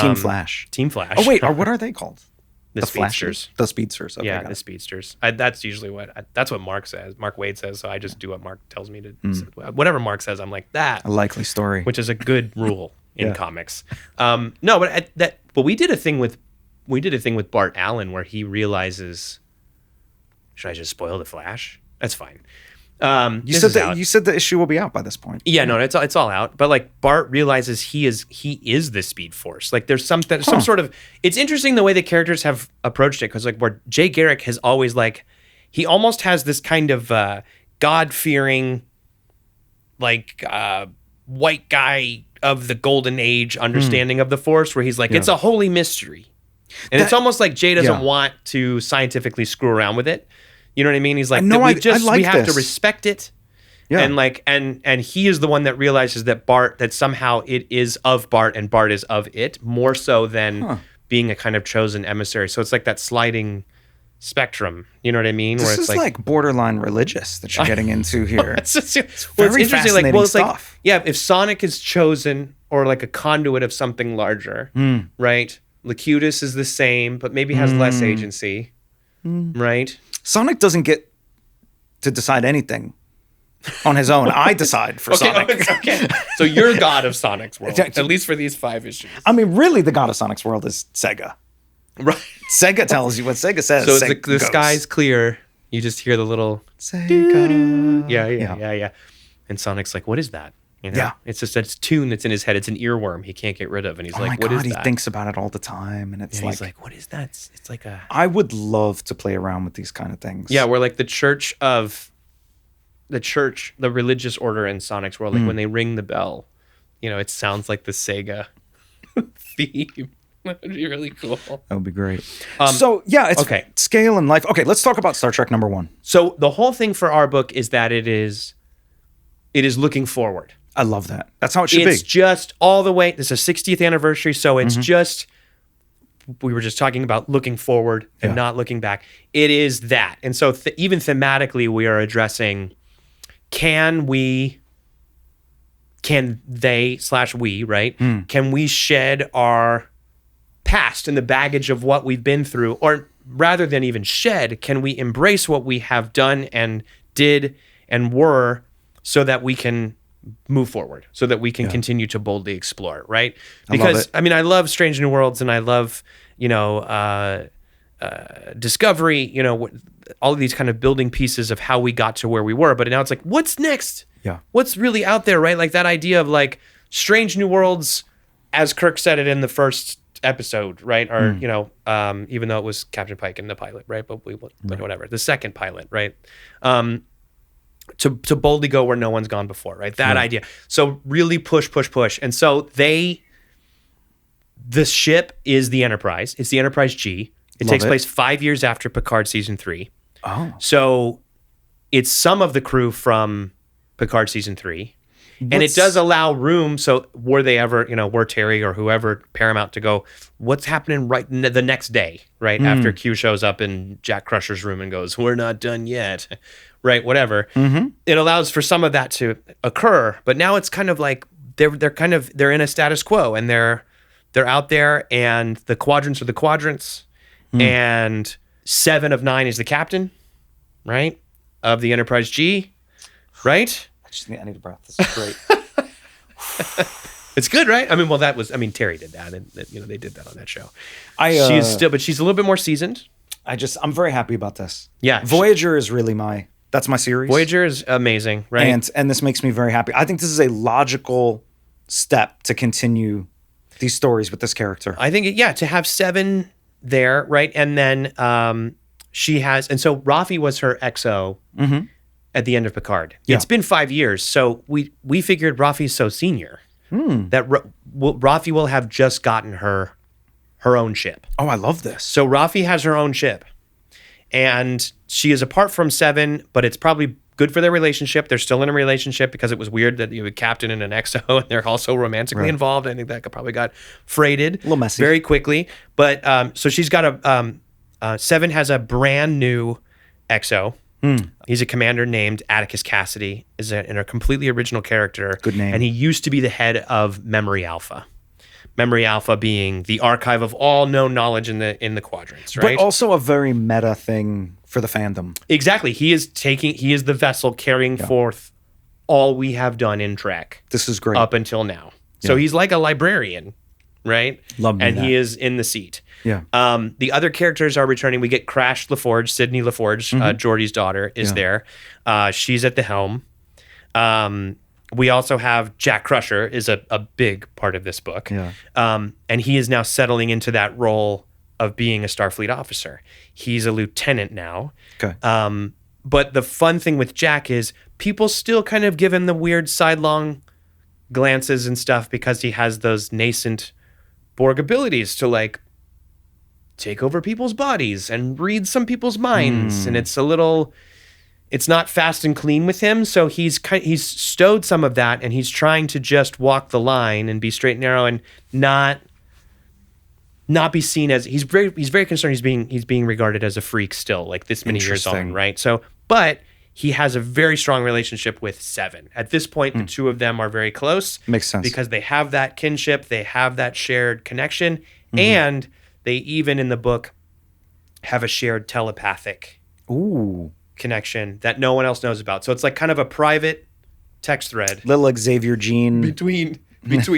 Team Flash. Team Flash. Oh, wait, what are they called? The Speedsters. Flashes? The Speedsters. Okay, Yeah, got the it. Speedsters. That's usually that's what Mark says. Mark Waid says, so I just do what Mark tells me to. Whatever Mark says, I'm like that. A likely story. Which is a good rule in Yeah. comics. No, but we did a thing with Bart Allen where he realizes. Should I just spoil the Flash? That's fine. You said the issue will be out by this point. Yeah, no, it's all out. But like Bart realizes he is the Speed Force. Like there's some sort of. It's interesting the way the characters have approached it because like where Jay Garrick has always like, he almost has this kind of God-fearing, like white guy of the golden age understanding of the Force, where he's like it's a holy mystery, and it's almost like Jay doesn't want to scientifically screw around with it. You know what I mean? He's like, no, we like have this. to respect it. Yeah. And like, and he is the one that realizes that somehow it is of Bart and Bart is of it, more so than being a kind of chosen emissary. So it's like that sliding spectrum. You know what I mean? This is like borderline religious that you're getting into here. It's very interesting. Like, well, it's stuff. like, yeah, if Sonic is chosen or like a conduit of something larger, right? Locutus is the same, but maybe has less agency, right? Sonic doesn't get to decide anything on his own. I decide for Sonic. Okay. So you're god of Sonic's world, at least for these 5 issues. I mean, really, the god of Sonic's world is Sega. Right. Sega tells you what Sega says. So Sega the sky's clear. You just hear the little Sega. Yeah. And Sonic's like, what is that? You know? Yeah. It's just a tune that's in his head. It's an earworm he can't get rid of. And he's like, what is that? He thinks about it all the time. And it's he's like, what is that? It's like a... I would love to play around with these kind of things. Yeah, we're like the religious order in Sonic's world, like when they ring the bell, you know, it sounds like the Sega theme. That would be really cool. That would be great. So, yeah, it's scale and life. Okay, let's talk about Star Trek #1. So the whole thing for our book is that it is looking forward. I love that. That's how it should be. It's just all the way. This is a 60th anniversary, so it's just, we were just talking about looking forward and not looking back. It is that. And so even thematically, we are addressing, can they / we, right? Can we shed our past and the baggage of what we've been through? Or rather than even shed, can we embrace what we have done and did and were so that we can move forward, so that we can continue to boldly explore, right? Because I love Strange New Worlds and I love, Discovery, all of these kind of building pieces of how we got to where we were. But now it's like, what's next? Yeah. What's really out there, right? Like that idea of like Strange New Worlds, as Kirk said it in the first episode, right? Or, even though it was Captain Pike in the pilot, right? But whatever, the second pilot, right? To boldly go where no one's gone before, right? That idea. So really push. And so the ship is the Enterprise. It's the Enterprise G. It takes place 5 years after Picard season 3. Oh. So it's some of the crew from Picard season 3. And it does allow room. So were they ever, were Terry or whoever Paramount to go, what's happening right the next day, right? After Q shows up in Jack Crusher's room and goes, we're not done yet, right? Whatever. It allows for some of that to occur. But now it's kind of like they're in a status quo and they're out there and the quadrants are the quadrants and 7 of 9 is the captain, right? Of the Enterprise G, right? I need a breath. This is great. It's good, right? Terry did that, and they did that on that show. But she's a little bit more seasoned. I'm very happy about this. Yeah, Voyager is really that's my series. Voyager is amazing, right? And this makes me very happy. I think this is a logical step to continue these stories with this character. I think, to have 7 there, right, and then she has, and so Rafi was her XO. At the end of Picard. Yeah. It's been 5 years, so we figured Rafi's so senior that Rafi will have just gotten her own ship. Oh, I love this. So Rafi has her own ship, and she is apart from 7, but it's probably good for their relationship. They're still in a relationship because it was weird that you have a captain and an XO and they're also romantically involved. I think that probably got freighted a little messy very quickly. But so she's got Seven has a brand new XO. He's a commander named Atticus Cassidy, and a completely original character. Good name. And he used to be the head of Memory Alpha. Memory Alpha being the archive of all known knowledge in the quadrants, right? But also a very meta thing for the fandom. Exactly. He is the vessel carrying forth all we have done in Trek. This is great. Up until now. So he's like a librarian, right? Love And that. he is in the seat. Yeah. The other characters are returning. We get Crash LaForge, Sydney LaForge, Geordie's daughter, is there. She's at the helm. We also have Jack Crusher is a big part of this book. Yeah. And he is now settling into that role of being a Starfleet officer. He's a lieutenant now. Okay. But the fun thing with Jack is people still kind of give him the weird sidelong glances and stuff because he has those nascent Borg abilities to like take over people's bodies and read some people's minds. And it's not fast and clean with him. So he's stowed some of that and he's trying to just walk the line and be straight and narrow and not be seen as he's very concerned he's being regarded as a freak still, like this many years on, right? So, but he has a very strong relationship with Seven. At this point, the two of them are very close. Makes sense. Because they have that kinship, they have that shared connection, and they even in the book have a shared telepathic connection that no one else knows about. So it's like kind of a private text thread. Little Xavier Jean. Between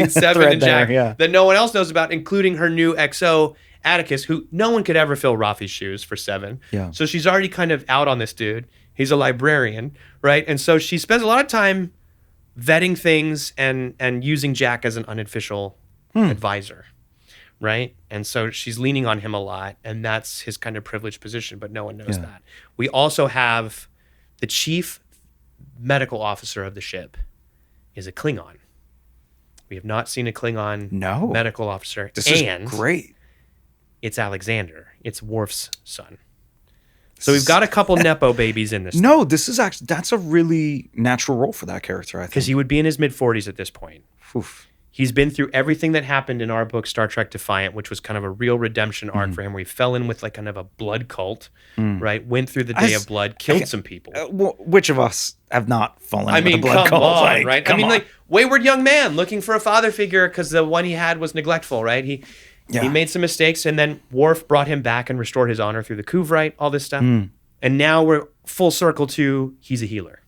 Seven and Jack there, that no one else knows about, including her new XO, Atticus, who no one could ever fill Rafi's shoes for Seven. Yeah. So she's already kind of out on this dude. He's a librarian, right? And so she spends a lot of time vetting things and using Jack as an unofficial advisor, right? And so she's leaning on him a lot, and that's his kind of privileged position, but no one knows that. We also have the chief medical officer of the ship is a Klingon. We have not seen a Klingon medical officer. This is great. It's Alexander. It's Worf's son. So we've got a couple Nepo babies in this. No, this is actually, that's a really natural role for that character, I think. Because he would be in his mid-40s at this point. Oof. He's been through everything that happened in our book, Star Trek Defiant, which was kind of a real redemption arc for him, where he fell in with like kind of a blood cult, right? Went through the Day of Blood, killed some people. Which of us have not fallen in with a blood come cult? on, right? Like, wayward young man looking for a father figure because the one he had was neglectful, right? He made some mistakes, and then Worf brought him back and restored his honor through the Kuvrite, all this stuff. And now we're full circle to he's a healer,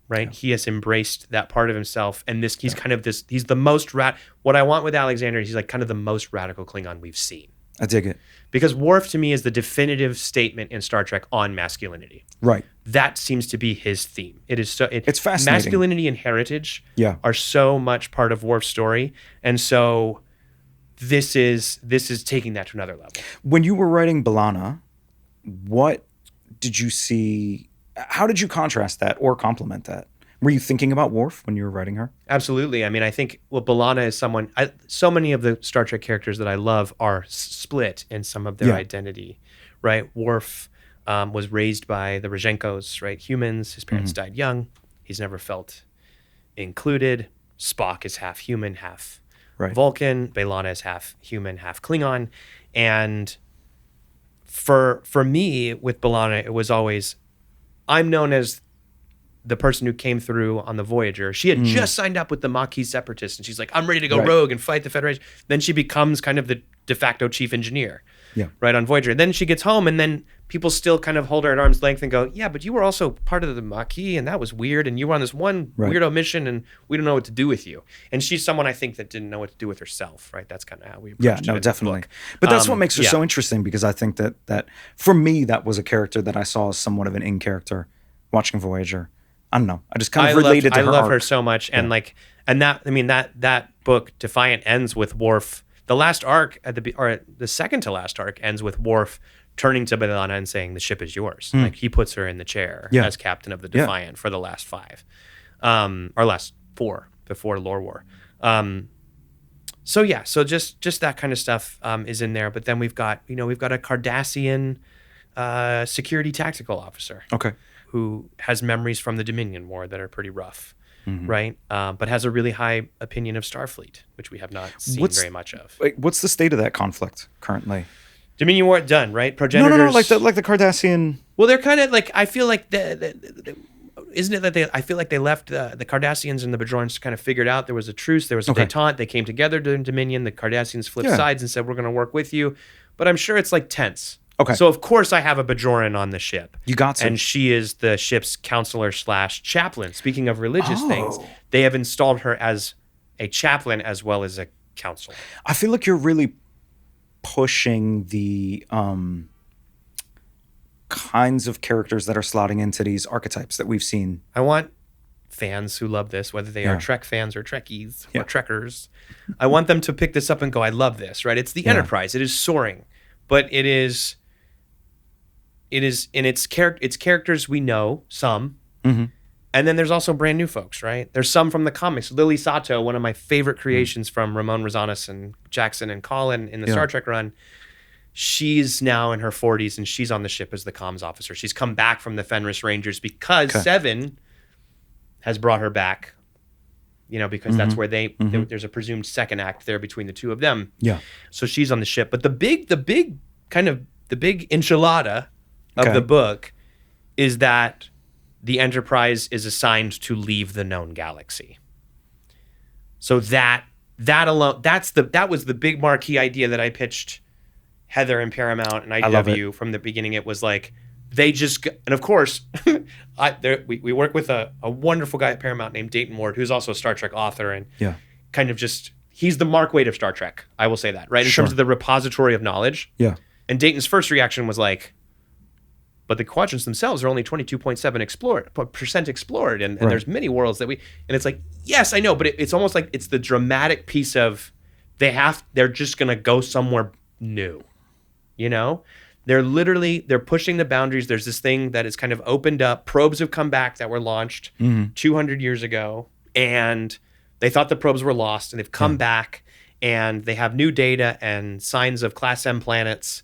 right? Yeah. He has embraced that part of himself. And he's kind of this, he's the most, what I want with Alexander is he's like kind of the most radical Klingon we've seen. I dig it. Because Worf to me is the definitive statement in Star Trek on masculinity. Right. That seems to be his theme. It's fascinating. Masculinity and heritage are so much part of Worf's story. And so this is taking that to another level. When you were writing B'Elanna, what did you see? How did you contrast that or complement that? Were you thinking about Worf when you were writing her? Absolutely. I mean, I think B'Elanna is someone. So many of the Star Trek characters that I love are split in some of their identity, right? Worf was raised by the Rozhenkos, right? Humans. His parents died young. He's never felt included. Spock is half human, half Vulcan. B'Elanna is half human, half Klingon, and for me, with B'Elanna, it was always, I'm known as the person who came through on the Voyager. She had just signed up with the Maquis Separatists, and she's like, I'm ready to go rogue and fight the Federation. Then she becomes kind of the de facto chief engineer, right, on Voyager. Then she gets home, and then people still kind of hold her at arm's length and go, yeah, but you were also part of the Maquis, and that was weird, and you were on this one weirdo mission, and we don't know what to do with you. And she's someone I think that didn't know what to do with herself, right? That's kind of how we approached it. Definitely. But that's what makes her so interesting, because I think that for me, that was a character that I saw as somewhat of an in character watching Voyager. I don't know. I just kind of related to her. I love arc. her so much, and that book Defiant ends with Worf. The last arc the second to last arc ends with Worf turning to B'Elanna and saying, "The ship is yours." Like he puts her in the chair as captain of the Defiant for the last 5, or last 4 before Lore War. So just that kind of stuff is in there. But then we've got a Cardassian security tactical officer. Okay. who has memories from the Dominion War that are pretty rough, right? But has a really high opinion of Starfleet, which we have not seen very much of. What's the state of that conflict currently? Dominion War done, right? Progenitors. No, like the Cardassian. Well, they're kind of like, I feel like isn't it that I feel like they left the Cardassians and the Bajorans kind of figured out there was a truce, there was a détente, they came together during Dominion, the Cardassians flipped sides and said, we're going to work with you. But I'm sure it's like tense. Okay. So of course I have a Bajoran on the ship. You got to. And she is the ship's counselor / chaplain. Speaking of religious things, they have installed her as a chaplain as well as a counselor. I feel like you're really pushing the kinds of characters that are slotting into these archetypes that we've seen. I want fans who love this, whether they are Trek fans or Trekkies or Trekkers, I want them to pick this up and go, I love this, right? It's the Enterprise. It is soaring, but it is in its characters we know, some, and then there's also brand new folks, right? There's some from the comics. Lily Sato, one of my favorite creations from Ramon Rosanas and Jackson and Colin in the Star Trek run, she's now in her 40s and she's on the ship as the comms officer. She's come back from the Fenris Rangers because Seven has brought her back, because that's where there's a presumed second act there between the two of them. Yeah. So she's on the ship. But the big enchilada of the book is that the Enterprise is assigned to leave the known galaxy. So that alone, that was the big marquee idea that I pitched Heather and Paramount and IDW from the beginning. It was like, and of course, we work with a wonderful guy at Paramount named Dayton Ward, who's also a Star Trek author and kind of he's the Mark Waid of Star Trek. I will say that, right? In terms of the repository of knowledge. Yeah. And Dayton's first reaction was like, but the quadrants themselves are only 22.7% explored, and there's many worlds and it's like, yes, I know, but it's almost like it's the dramatic piece of they're just gonna go somewhere new, They're pushing the boundaries. There's this thing that is kind of opened up. Probes have come back that were launched 200 years ago, and they thought the probes were lost, and they've come back, and they have new data and signs of Class M planets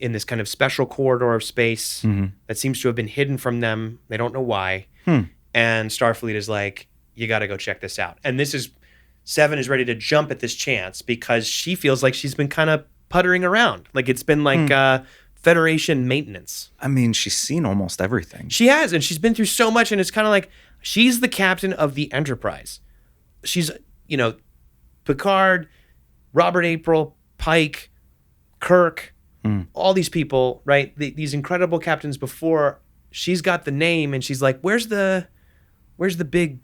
in this kind of special corridor of space that seems to have been hidden from them. They don't know why. And Starfleet is like, you got to go check this out. And Seven is ready to jump at this chance because she feels like she's been kind of puttering around. Like it's been like Federation maintenance. I mean, she's seen almost everything. She has, and she's been through so much, and it's kind of like she's the captain of the Enterprise. She's, Picard, Robert April, Pike, Kirk, all these people, right? These incredible captains before. She's got the name, and she's like, where's the big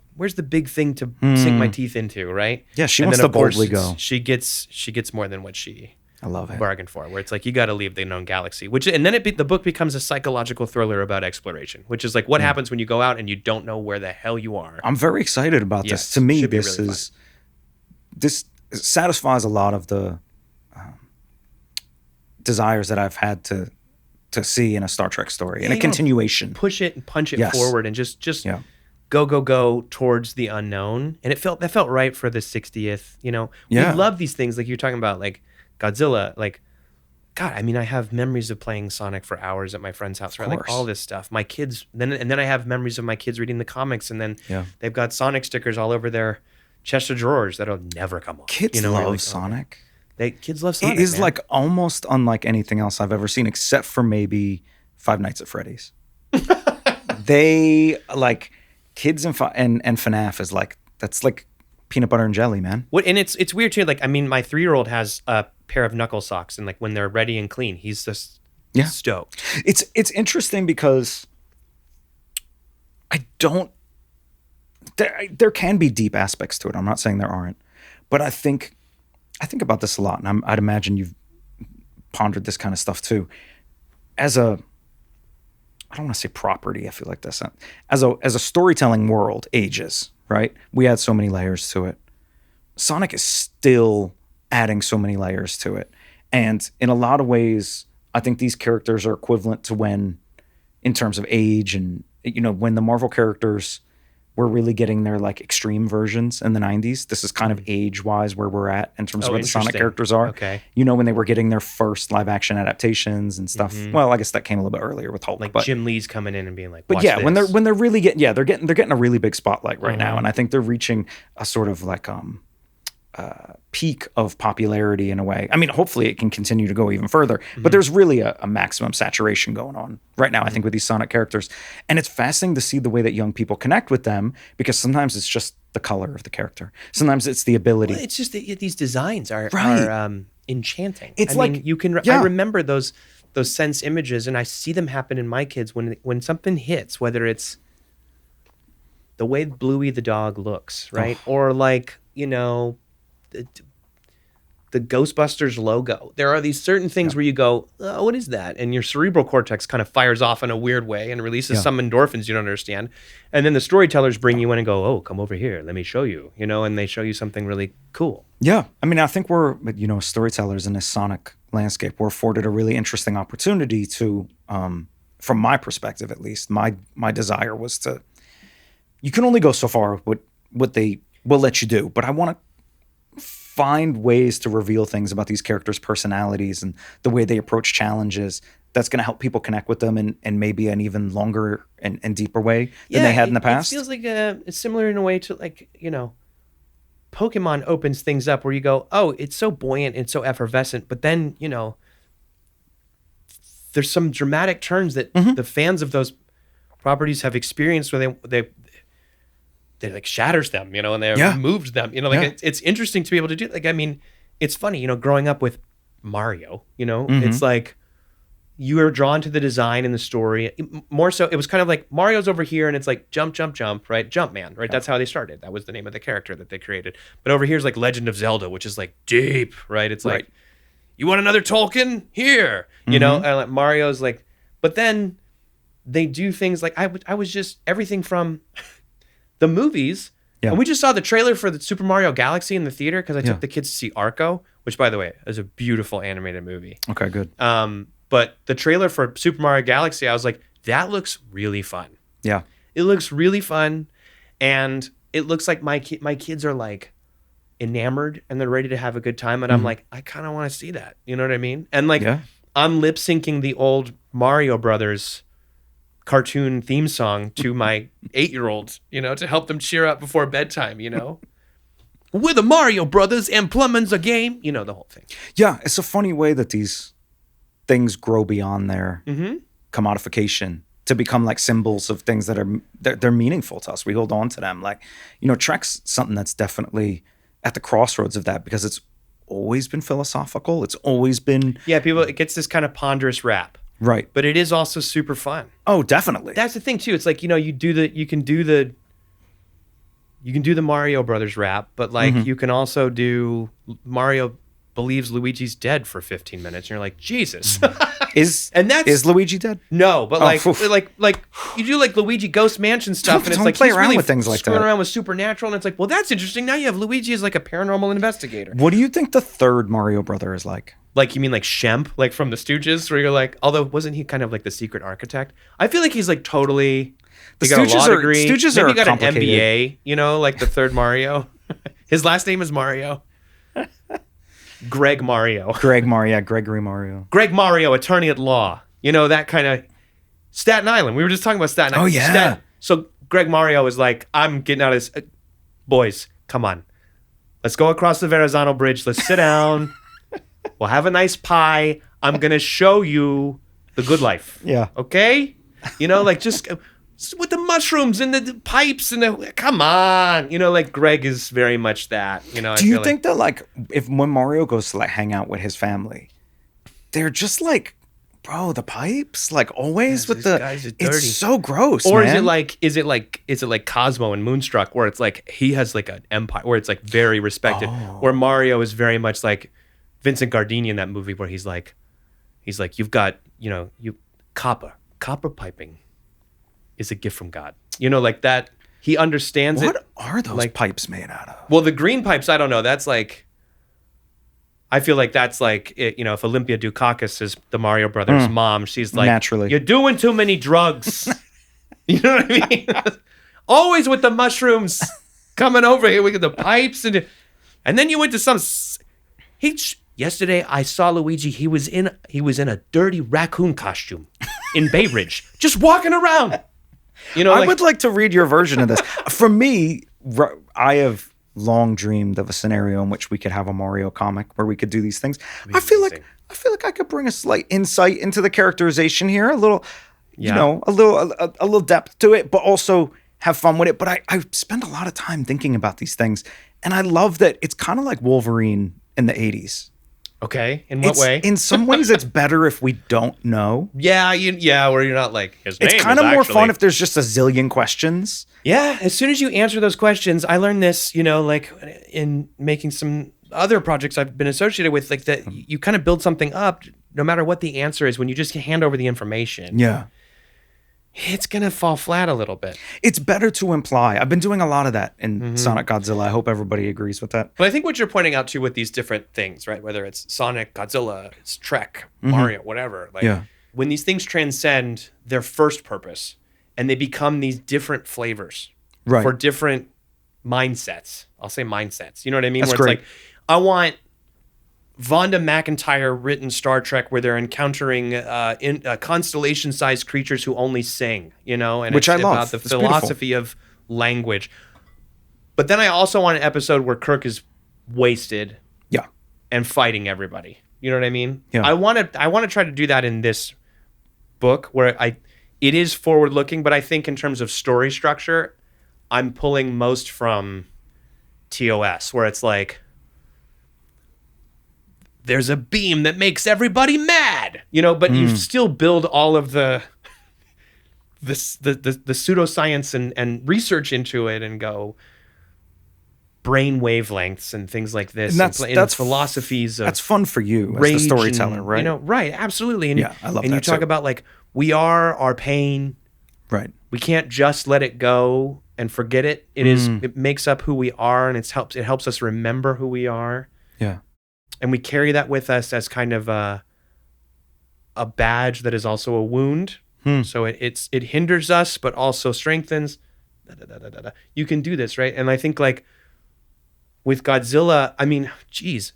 thing to sink my teeth into, right? Yeah, she wants to boldly go. She gets more than what she bargained for. Where it's like, you got to leave the known galaxy, and then the book becomes a psychological thriller about exploration, which is like what happens when you go out and you don't know where the hell you are. I'm very excited about this. To me, this satisfies a lot of the desires that I've had to see in a Star Trek story and a continuation. Push it and punch it forward and just go towards the unknown. And that felt right for the 60th. We love these things like you're talking about, like Godzilla. Like, God, I mean, I have memories of playing Sonic for hours at my friend's house, right? Like all this stuff. My kids, and then I have memories of my kids reading the comics, and then they've got Sonic stickers all over their chest of drawers that'll never come off. Kids love Sonic. Kids love Sonic. It is like almost unlike anything else I've ever seen, except for maybe Five Nights at Freddy's. They like kids and FNAF is like, that's like peanut butter and jelly, man. And it's weird too. Like, I mean, my 3-year-old has a pair of knuckle socks, and like when they're ready and clean, he's just stoked. It's interesting because there can be deep aspects to it. I'm not saying there aren't, but I think about this a lot, and I'd imagine you've pondered this kind of stuff too. I don't want to say property. I feel like that's not, as a storytelling world ages, right? We add so many layers to it. Sonic is still adding so many layers to it, and in a lot of ways, I think these characters are equivalent to when, in terms of age, and when the Marvel characters we're really getting their like extreme versions in the 90s. This is kind of age-wise where we're at in terms of where the Sonic characters are. Okay. You know, when they were getting their first live-action adaptations and stuff. Well, I guess that came a little bit earlier with Hulk. Like but Jim Lee's coming in and being like, but yeah, this. when they're really getting they're getting a really big spotlight right now, and I think they're reaching a sort of like peak of popularity in a way. I mean, hopefully it can continue to go even further, but there's really a maximum saturation going on right now, I think, with these Sonic characters. And it's fascinating to see the way that young people connect with them, because sometimes it's just the color of the character. Sometimes it's the ability. Well, it's just that these designs are enchanting. It's I mean, you can. I remember those sense images, and I see them happen in my kids when something hits, whether it's the way Bluey the dog looks, right? Or like, you know, the Ghostbusters logo. There are these certain things where you go, oh, what is that? And your cerebral cortex kind of fires off in a weird way and releases some endorphins you don't understand. And then the storytellers bring you in and go, oh, come over here, let me show you, you know, and they show you something really cool. Yeah. I mean, I think we're, you know, storytellers in this Sonic landscape, we're afforded a really interesting opportunity to, from my perspective at least, my desire was to, you can only go so far with what they will let you do, but I want to find ways to reveal things about these characters' personalities and the way they approach challenges that's going to help people connect with them in maybe an even longer and deeper way than they had in the past. It feels like it's similar in a way to, like, you know, Pokemon opens things up where you go, oh, it's so buoyant and so effervescent, but then, you know, there's some dramatic turns that the fans of those properties have experienced where they like shatters them, you know, and they moved them, you know, like it's interesting to be able to do. Like, I mean, it's funny, you know, growing up with Mario, you know, it's like you are drawn to the design and the story more so. It was kind of like Mario's over here and it's like jump, jump, jump, right? Jumpman, right? That's how they started. That was the name of the character that they created. But over here is like Legend of Zelda, which is like deep, right? It's like, you want another Tolkien? Here, you know, and like Mario's like, but then they do things like I was just everything from the movies. Yeah. And we just saw the trailer for the Super Mario Galaxy in the theater because I took the kids to see Arco, which, by the way, is a beautiful animated movie. Okay, good. But the trailer for Super Mario Galaxy, I was like, that looks really fun. Yeah. It looks really fun. And it looks like my kids are like enamored and they're ready to have a good time. And I'm like, I kind of want to see that. You know what I mean? And like, I'm lip syncing the old Mario Brothers cartoon theme song to my 8-year-olds, you know, to help them cheer up before bedtime, you know. We're the Mario Brothers and plumbing's a game, you know, the whole thing. Yeah, it's a funny way that these things grow beyond their commodification to become like symbols of things that are they're meaningful to us. We hold on to them. Like, you know, Trek's something that's definitely at the crossroads of that because it's always been philosophical. It's always been it gets this kind of ponderous rap. Right. But it is also super fun. Oh, definitely. That's the thing too. It's like, you know, you can do the Mario Brothers rap, but like you can also do Mario believes Luigi's dead for 15 minutes and you're like, Jesus. Is Luigi dead? No, but like you do like Luigi Ghost Mansion stuff and it's like play around really with things like that. Screwing around with Supernatural and it's like, well, that's interesting. Now you have Luigi as like a paranormal investigator. What do you think the third Mario brother is like? Like, you mean like Shemp, like from the Stooges, where you're like, although wasn't he kind of like the secret architect? I feel like he's like totally. He got a law degree. Stooges Maybe are he got complicated. an MBA. You know, like the third Mario. His last name is Mario. Greg Mario. Gregory Mario. Greg Mario, attorney at law. You know, that kind of Staten Island. We were just talking about Staten Island. Oh yeah. So Greg Mario is like, I'm getting out of this. Boys, come on. Let's go across the Verrazano Bridge. Let's sit down. We'll have a nice pie. I'm going to show you the good life. Yeah. Okay? You know, like just with the mushrooms and the pipes and the, come on. You know, like Greg is very much that, you know. Do you think that like when Mario goes to like hang out with his family, they're just like, bro, the pipes, like always with the, it's so gross, or man. is it like Cosmo and Moonstruck where it's like he has like an empire where it's like very respected, where Mario is very much like Vincent Gardini in that movie where he's like, you've got, you know, copper piping is a gift from God. You know, like that. He understands What are those pipes made out of? Well, the green pipes, I don't know. That's like, I feel like that's like, you know, if Olympia Dukakis is the Mario Brothers' mom, she's like, naturally, you're doing too many drugs. You know what I mean? Always with the mushrooms coming over here. We get the pipes and then you went to some. Yesterday I saw Luigi. He was in a dirty raccoon costume in Bay Ridge, just walking around. I would like to read your version of this. For me, I have long dreamed of a scenario in which we could have a Mario comic where we could do these things. I feel like I could bring a slight insight into the characterization here, a little, a little depth to it, but also have fun with it. But I spend a lot of time thinking about these things, and I love that it's kind of like Wolverine in the 80s. Okay, in what way? In some ways, it's better if we don't know. Yeah, where you're not like, his name It's kind of is more actually... fun if there's just a zillion questions. Yeah, as soon as you answer those questions, I learned this, like in making some other projects I've been associated with, like that you kind of build something up, no matter what the answer is, when you just hand over the information. Yeah. It's going to fall flat a little bit. It's better to imply. I've been doing a lot of that in Sonic Godzilla. I hope everybody agrees with that. But I think what you're pointing out too with these different things, right? Whether it's Sonic, Godzilla, it's Trek, Mario, whatever. When these things transcend their first purpose and they become these different flavors for different mindsets. I'll say mindsets. You know what I mean? That's where great. It's like, I want Vonda McIntyre written Star Trek where they're encountering constellation-sized creatures who only sing, and which I love. About the It's philosophy beautiful. of language. But then I also want an episode where Kirk is wasted, and fighting everybody. You know what I mean? Yeah. I want to try to do that in this book where it is forward-looking, but I think in terms of story structure, I'm pulling most from TOS, where it's like, there's a beam that makes everybody mad, but you still build all of the pseudoscience and research into it and go brain wavelengths and things like this. And that's philosophies of that's fun for you as the storyteller, right? Right, absolutely. And, I love and that you talk too. about like, we are our pain. Right. We can't just let it go and forget it. It makes up who we are, and it helps us remember who we are. Yeah. And we carry that with us as kind of a badge that is also a wound. So it hinders us, but also strengthens. You can do this, right? And I think like with Godzilla, I mean, geez,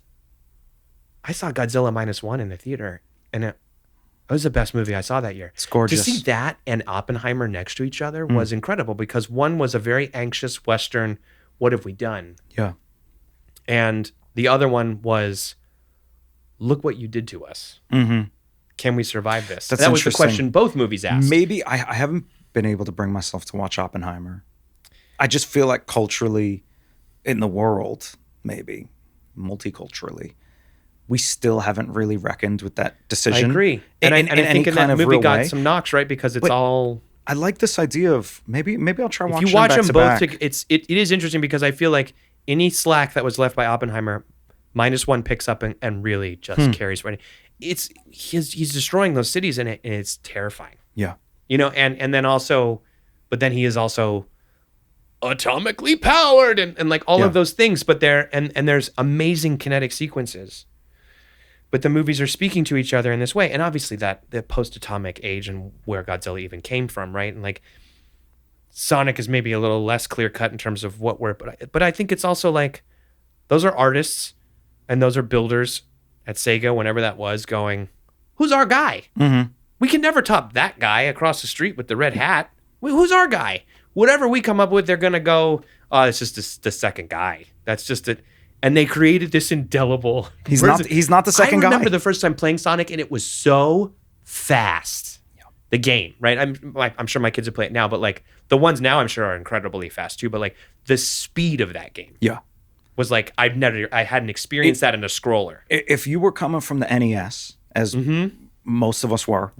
I saw Godzilla -1 in the theater, and it was the best movie I saw that year. It's gorgeous. To see that and Oppenheimer next to each other was incredible, because one was a very anxious Western, what have we done? Yeah. And the other one was, look what you did to us. Can we survive this? That's that was the interesting. question both movies asked. Maybe I haven't been able to bring myself to watch Oppenheimer. I just feel like culturally in the world, maybe multiculturally, we still haven't really reckoned with that decision. I agree. And I think in that movie got some knocks, right? Because it's all... I like this idea of maybe I'll try watching If you watch them them back both, to back. it is interesting, because I feel like any slack that was left by Oppenheimer, -1 picks up and really just carries right. He's destroying those cities, and it's terrifying. Yeah. And then also, but then he is also atomically powered and like all of those things, but there's amazing kinetic sequences. But the movies are speaking to each other in this way. And obviously that the post-atomic age and where Godzilla even came from, right? And like Sonic is maybe a little less clear-cut in terms of what but I think it's also like, those are artists and those are builders at Sega, whenever that was, going, who's our guy? We can never top that guy across the street with the red hat. Who's our guy? Whatever we come up with, they're going to go, oh, it's just the second guy. That's just it. And they created this indelible... He's not the second guy. I remember the first time playing Sonic, and it was so fast. The game, right? I'm sure my kids would play it now, but like the ones now I'm sure are incredibly fast too. But like the speed of that game was like, I hadn't experienced that in a scroller. If you were coming from the NES, as most of us were,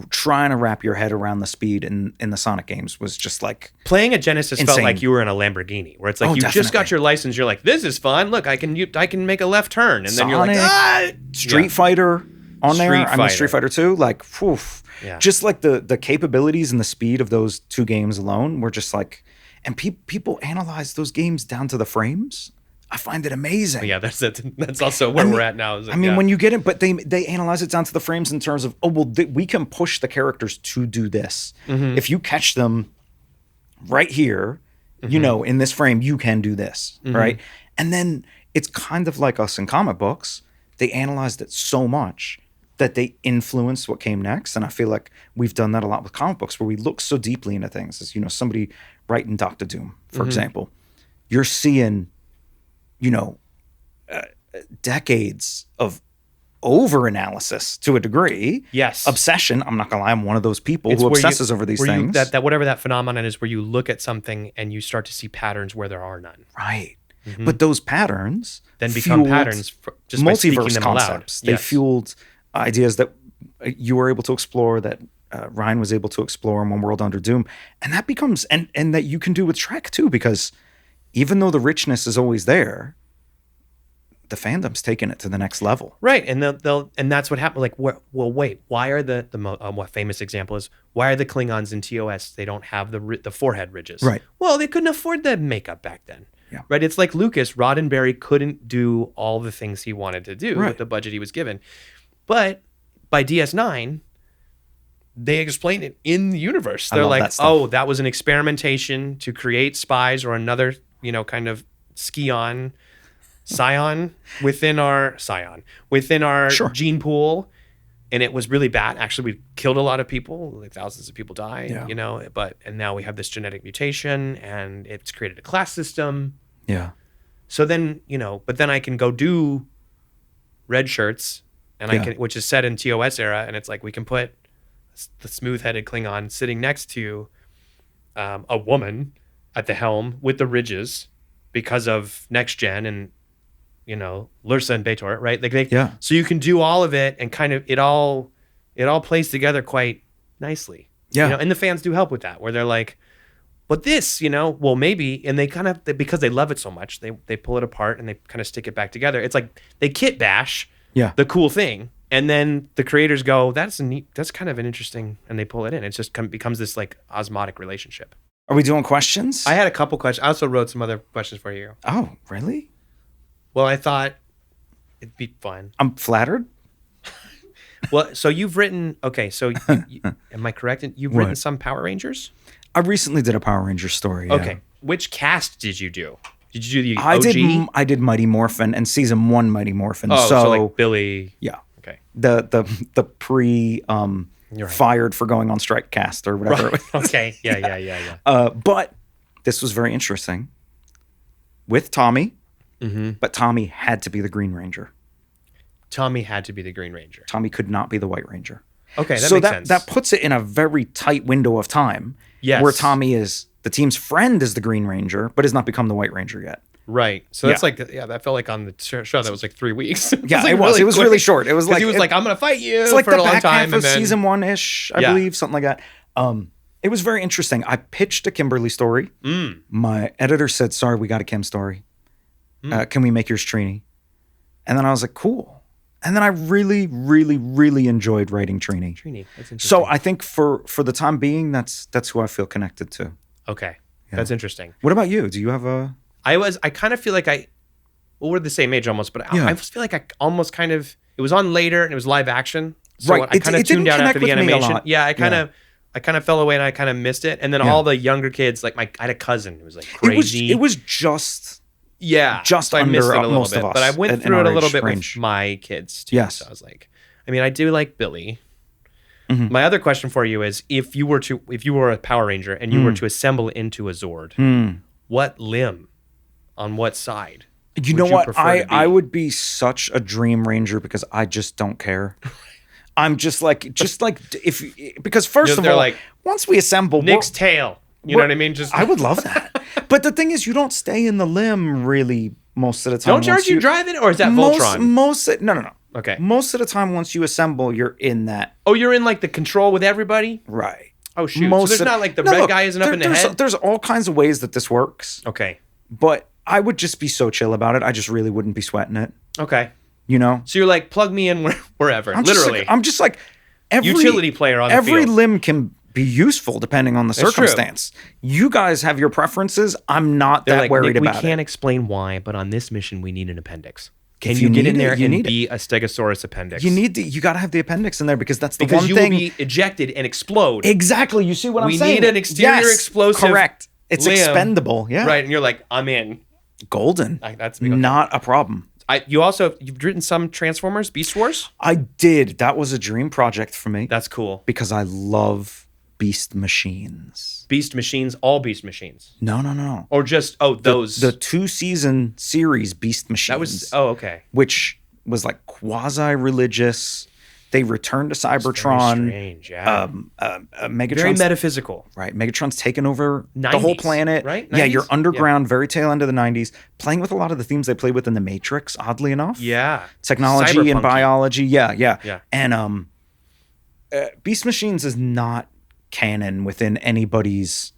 trying to wrap your head around the speed in the Sonic games was just like... Playing a Genesis insane. Felt like you were in a Lamborghini, where it's like, just got your license, you're like, this is fun, look, I can make a left turn, and then Sonic, you're like, Street Fighter on there. I mean, Street Fighter 2, like, whew. Just like the capabilities and the speed of those two games alone were just like... And people analyze those games down to the frames. I find it amazing. Yeah, that's also where we're at now. When you get it, but they analyze it down to the frames in terms of, we can push the characters to do this. If you catch them right here, you know, in this frame, you can do this, right? And then it's kind of like us in comic books. They analyzed it so much that they influenced what came next. And I feel like we've done that a lot with comic books, where we look so deeply into things. As, you know, somebody writing Doctor Doom, for example, you're seeing, you know, decades of over-analysis to a degree. Yes. Obsession. I'm not going to lie. I'm one of those people who obsesses over these things. That whatever that phenomenon is, where you look at something and you start to see patterns where there are none. Right. But those patterns then become patterns just by speaking them concepts. Aloud. They fueled ideas that you were able to explore, that Ryan was able to explore in One World Under Doom. And that becomes, and that you can do with Trek too, because even though the richness is always there, the fandom's taking it to the next level. Right. And and that's what happened. Like, well, wait, why are what famous example is, why are the Klingons in TOS, they don't have the forehead ridges? Right. Well, they couldn't afford the makeup back then. Yeah. Right. It's like Lucas, Roddenberry couldn't do all the things he wanted to do with the budget he was given. But by DS9, they explain it in the universe. They're like, oh, that was an experimentation to create spies or another, you know, kind of scion within our gene pool. And it was really bad. Actually, we killed a lot of people, like thousands of people died, you know, and now we have this genetic mutation and it's created a class system. Yeah. So then, you know, but then I can go do red shirts, and I can, which is set in TOS era, and it's like we can put the smooth-headed Klingon sitting next to a woman at the helm with the ridges because of Next Gen and, you know, Lursa and B'Etor, right? Like so you can do all of it, and kind of it all plays together quite nicely. Yeah. You know, and the fans do help with that, where they're like, but this, you know, well, maybe, and they kind of, because they love it so much, they pull it apart and they kind of stick it back together. It's like they kit bash the cool thing, and then the creators go, that's kind of an interesting, and they pull it in. It just becomes this like osmotic relationship. Are we doing questions? I had a couple questions. I also wrote some other questions for you. Oh, really? Well, I thought it'd be fun. I'm flattered. Well, so you've written, okay, so am I correct? You've written some Power Rangers? I recently did a Power Ranger story. Yeah. Okay. Which cast did you do? Did you do the OG? I did Mighty Morphin and season 1 Mighty Morphin. Oh, so like Billy. Yeah. Okay. The pre fired for going on strike cast or whatever. Right. Okay. Yeah. But this was very interesting with Tommy. But Tommy had to be the Green Ranger. Tommy had to be the Green Ranger. Tommy could not be the White Ranger. Okay, that makes sense. That puts it in a very tight window of time. Yes. Where Tommy is the team's friend is the Green Ranger, but has not become the White Ranger yet. Right. So that's like, that felt like on the show that was like 3 weeks. It was. It was really short. It was like he was like, I'm going to fight you. It's like for the a long back time, half of season 1-ish, I believe, something like that. It was very interesting. I pitched a Kimberly story. My editor said, "Sorry, we got a Kim story. Can we make yours Trini?" And then I was like, "Cool." And then I really, really, really enjoyed writing Trini. That's interesting. So I think for the time being, that's who I feel connected to. Okay. Yeah. That's interesting. What about you? Do you have a... I kind of feel like we're the same age almost, but I just feel like I almost kind of, it was on later and it was live action. So I kind of tuned out after the animation. Yeah, I kind of fell away and I kind of missed it. And then all the younger kids, like I had a cousin who was like crazy. It was just... Yeah, just so I missed it a little bit, but I went through it a little bit with my kids too. Yes, so I was like, I mean, I do like Billy. My other question for you is, if you were a Power Ranger and you were to assemble into a Zord, what limb, on what side? You know what? I would be such a Dream Ranger because I just don't care. I'm just like because first of all, like, once we assemble, Nick's tail. You know what I mean? I would love that. But the thing is, you don't stay in the limb really most of the time. Don't you drive it, or is that Voltron? No. Okay. Most of the time, once you assemble, you're in that. Oh, you're in like the control with everybody? Right. Oh, shoot. So there's not like the red guy isn't up in the head? There's all kinds of ways that this works. Okay. But I would just be so chill about it. I just really wouldn't be sweating it. Okay. You know? So you're like, plug me in wherever, literally. I'm just like... utility player on the field. Every limb can be useful depending on the circumstance. You guys have your preferences. I'm not that worried about it. We can't explain why, but on this mission, we need an appendix. Can you get in there and be a Stegosaurus appendix? You got to have the appendix in there because that's the one thing. Because you will be ejected and explode. Exactly. You see what I'm saying? We need an exterior explosive It's Liam, expendable. Yeah. Right. And you're like, I'm in. Golden. That's not a problem. You've written some Transformers, Beast Wars? I did. That was a dream project for me. That's cool. Because I love Beast Machines. Beast Machines, all Beast Machines. No. Or just those. The 2-season series Beast Machines. That was okay. Which was like quasi-religious. They returned to Cybertron. Very strange, yeah. Megatron's very metaphysical. Right. Megatron's taken over 90s, the whole planet. Right? 90s? Yeah, you're underground, yeah. very tail end of the 90s, playing with a lot of the themes they played with in The Matrix, oddly enough. Yeah. Technology and biology. Yeah. And Beast Machines is not canon within anybody's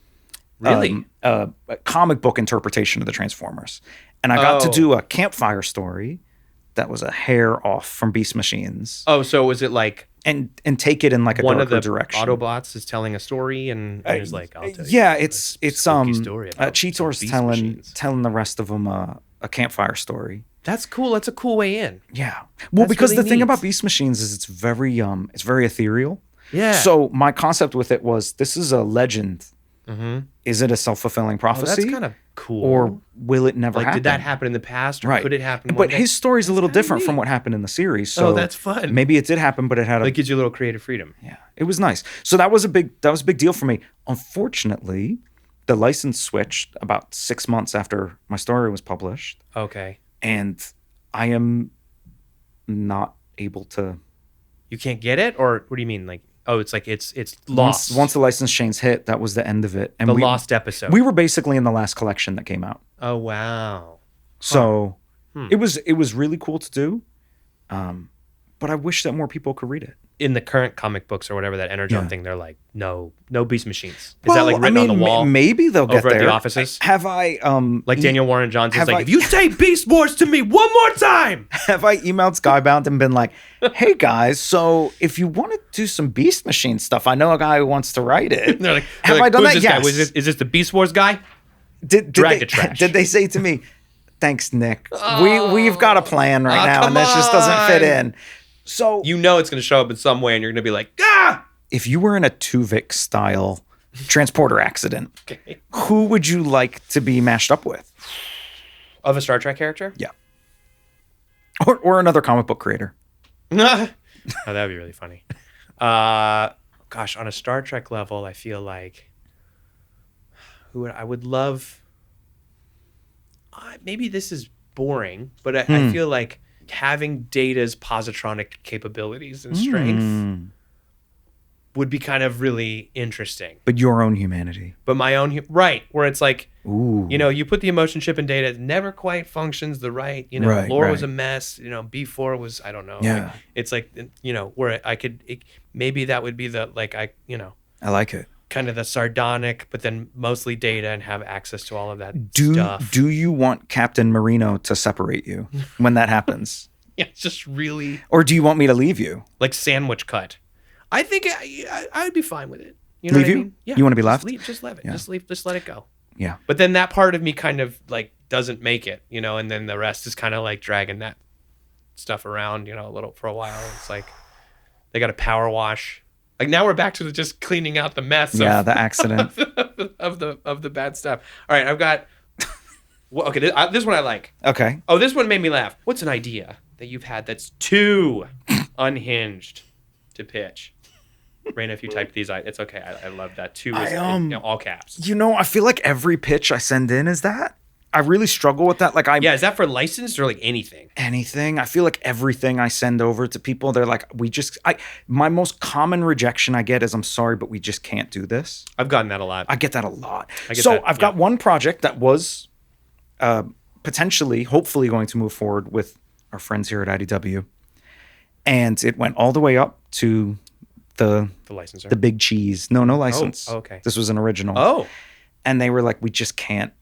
comic book interpretation of the Transformers. And I got to do a campfire story that was a hair off from Beast Machines. Oh, so was it like... And take it in like a darker direction. One of the Autobots is telling a story and he's like, I'll tell you. Yeah, it's Cheetor's telling the rest of them a campfire story. That's cool. That's a cool way in. Yeah. Well, because really the thing neat. about Beast Machines is it's very ethereal. Yeah. So my concept with it was, this is a legend. Mm-hmm. Is it a self-fulfilling prophecy? That's kind of cool. Or will it never happen? Did that happen in the past? Or could it happen But his story's a little different from what happened in the series. So that's fun. Maybe it did happen, but it had It gives you a little creative freedom. Yeah. It was nice. So that was a big deal for me. Unfortunately, the license switched about 6 months after my story was published. Okay. And I am not able to... You can't get it? Or what do you mean? Like, oh, it's like it's lost. Once the license chains hit, that was the end of it. And the lost episode. We were basically in the last collection that came out. Oh, wow. So it was really cool to do. But I wish that more people could read it. In the current comic books or whatever, that Energon thing, they're like, no Beast Machines. Is that like written on the wall? Maybe they'll get over there. At the offices? Have I... like Daniel Warren Johnson's like, if you say Beast Wars to me one more time! Have I emailed Skybound and been like, hey guys, so if you want to do some Beast Machine stuff, I know a guy who wants to write it. Have I done that? Yes. Is this the Beast Wars guy? Did they say to me, thanks, Nick. We've got a plan right now, and this just doesn't fit in. So you know it's going to show up in some way, and you're going to be like, ah! If you were in a Tuvok style transporter accident, who would you like to be mashed up with? Of a Star Trek character? Yeah. Or another comic book creator. Oh, that'd be really funny. Gosh, on a Star Trek level, I feel like I would love. Maybe this is boring, but I feel like having Data's positronic capabilities and strength would be kind of really interesting. But your own humanity. But my own, right, where it's like, ooh. You know, you put the emotion chip in Data, it never quite functions lore was a mess, B4 was, I don't know. Yeah. Like, it's like, where maybe that would be the, I like it. Kind of the sardonic, but then mostly Data and have access to all of that stuff. Do you want Captain Marino to separate you when that happens? Yeah, it's just really... Or do you want me to leave you? Like sandwich cut. I think I would be fine with it. You know leave you? I mean? Yeah. You want to be left? Just leave it. Yeah. Just let it go. Yeah. But then that part of me kind of like doesn't make it, and then the rest is kind of like dragging that stuff around, a little for a while. It's like they got to power wash. Like now we're back to just cleaning out the mess. The accident of the bad stuff. All right, I've got. Well, okay, this one I like. Okay. Oh, this one made me laugh. What's an idea that you've had that's too unhinged to pitch? Reina, if you type these, it's okay. I love that. Two is all caps. I feel like every pitch I send in is that. I really struggle with that. Is that for licensed or like anything? Anything. I feel like everything I send over to people, they're like, my most common rejection I get is, I'm sorry, but we just can't do this. I've gotten that a lot. I get that a lot. I've got one project that was potentially, hopefully going to move forward with our friends here at IDW. And it went all the way up to the licensor, the big cheese. No license. Oh, okay. This was an original. Oh. And they were like, we can't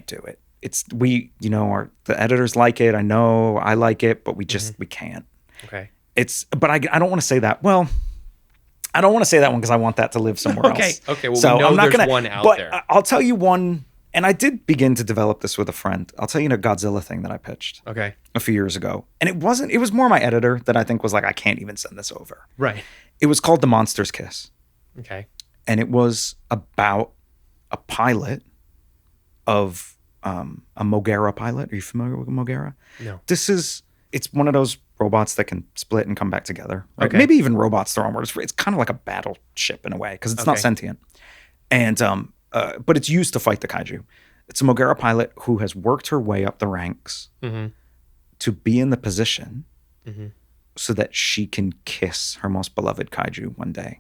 do it. The editors like it. I know I like it, but we can't. Okay. But I don't want to say that. Well, I don't want to say that one because I want that to live somewhere else. Okay. Well, so we know I'm not there's one out there. I'll tell you one, and I did begin to develop this with a friend. I'll tell you a Godzilla thing that I pitched. Okay. A few years ago. And it was more my editor that I think was like, I can't even send this over. Right. It was called The Monster's Kiss. Okay. And it was about a pilot of a Mogera pilot. Are you familiar with Mogera? No. It's one of those robots that can split and come back together. Right? Okay. Maybe even robot's the wrong word. It's kind of like a battleship in a way because it's not sentient. And but it's used to fight the kaiju. It's a Mogera pilot who has worked her way up the ranks to be in the position so that she can kiss her most beloved kaiju one day.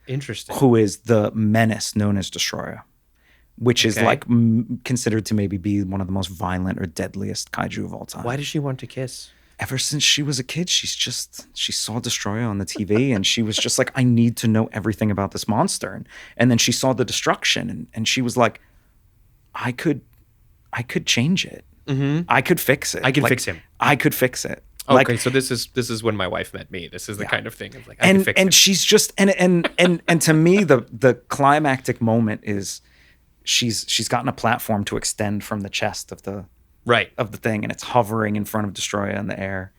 Interesting. Who is the menace known as Destroyer, which is like considered to maybe be one of the most violent or deadliest kaiju of all time. Why does she want to kiss? Ever since she was a kid, she saw Destroyer on the TV and she was just like, I need to know everything about this monster. And then she saw the destruction and she was like, I could change it. I could fix it. I can fix him. I could fix it. Okay, so this is when my wife met me. This is the kind of thing of like I can fix and it. She's just and to me the climactic moment is she's gotten a platform to extend from the chest of the thing, and it's hovering in front of Destroyer in the air,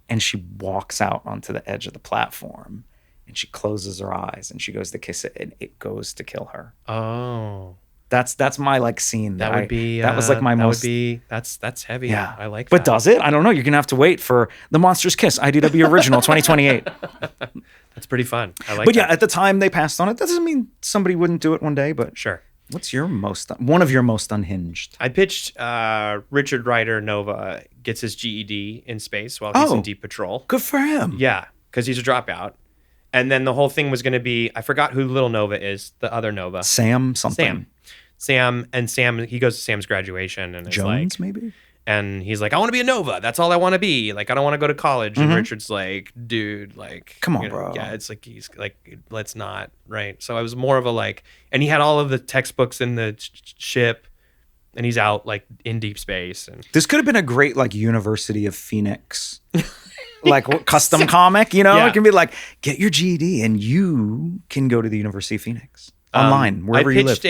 and she walks out onto the edge of the platform and she closes her eyes and she goes to kiss it and it goes to kill her. Oh. That's my like scene. That would be was like my most. That's heavy. Yeah, I like. But that. does it? I don't know. You're gonna have to wait for The Monster's Kiss IDW Original 2028. That's pretty fun. I like. But that. yeah, at the time they passed on it. That doesn't mean somebody wouldn't do it one day. But sure. What's one of your most unhinged? I pitched Richard Ryder Nova gets his GED in space while he's in Deep Patrol. Good for him. Yeah, because he's a dropout. And then the whole thing was going to be, I forgot who Little Nova is, the other Nova. Sam something. Sam, he goes to Sam's graduation and Jones, is like, maybe? and he's like, I want to be a Nova. That's all I want to be. Like, I don't want to go to college. And Richard's like, dude, like, come on, bro. Yeah, it's like, he's like, let's not, right? So I was more of a like, and he had all of the textbooks in the ship and he's out like in deep space. And this could have been a great like University of Phoenix like custom comic, you know? Yeah. It can be like, get your GED and you can go to the University of Phoenix online, wherever you live.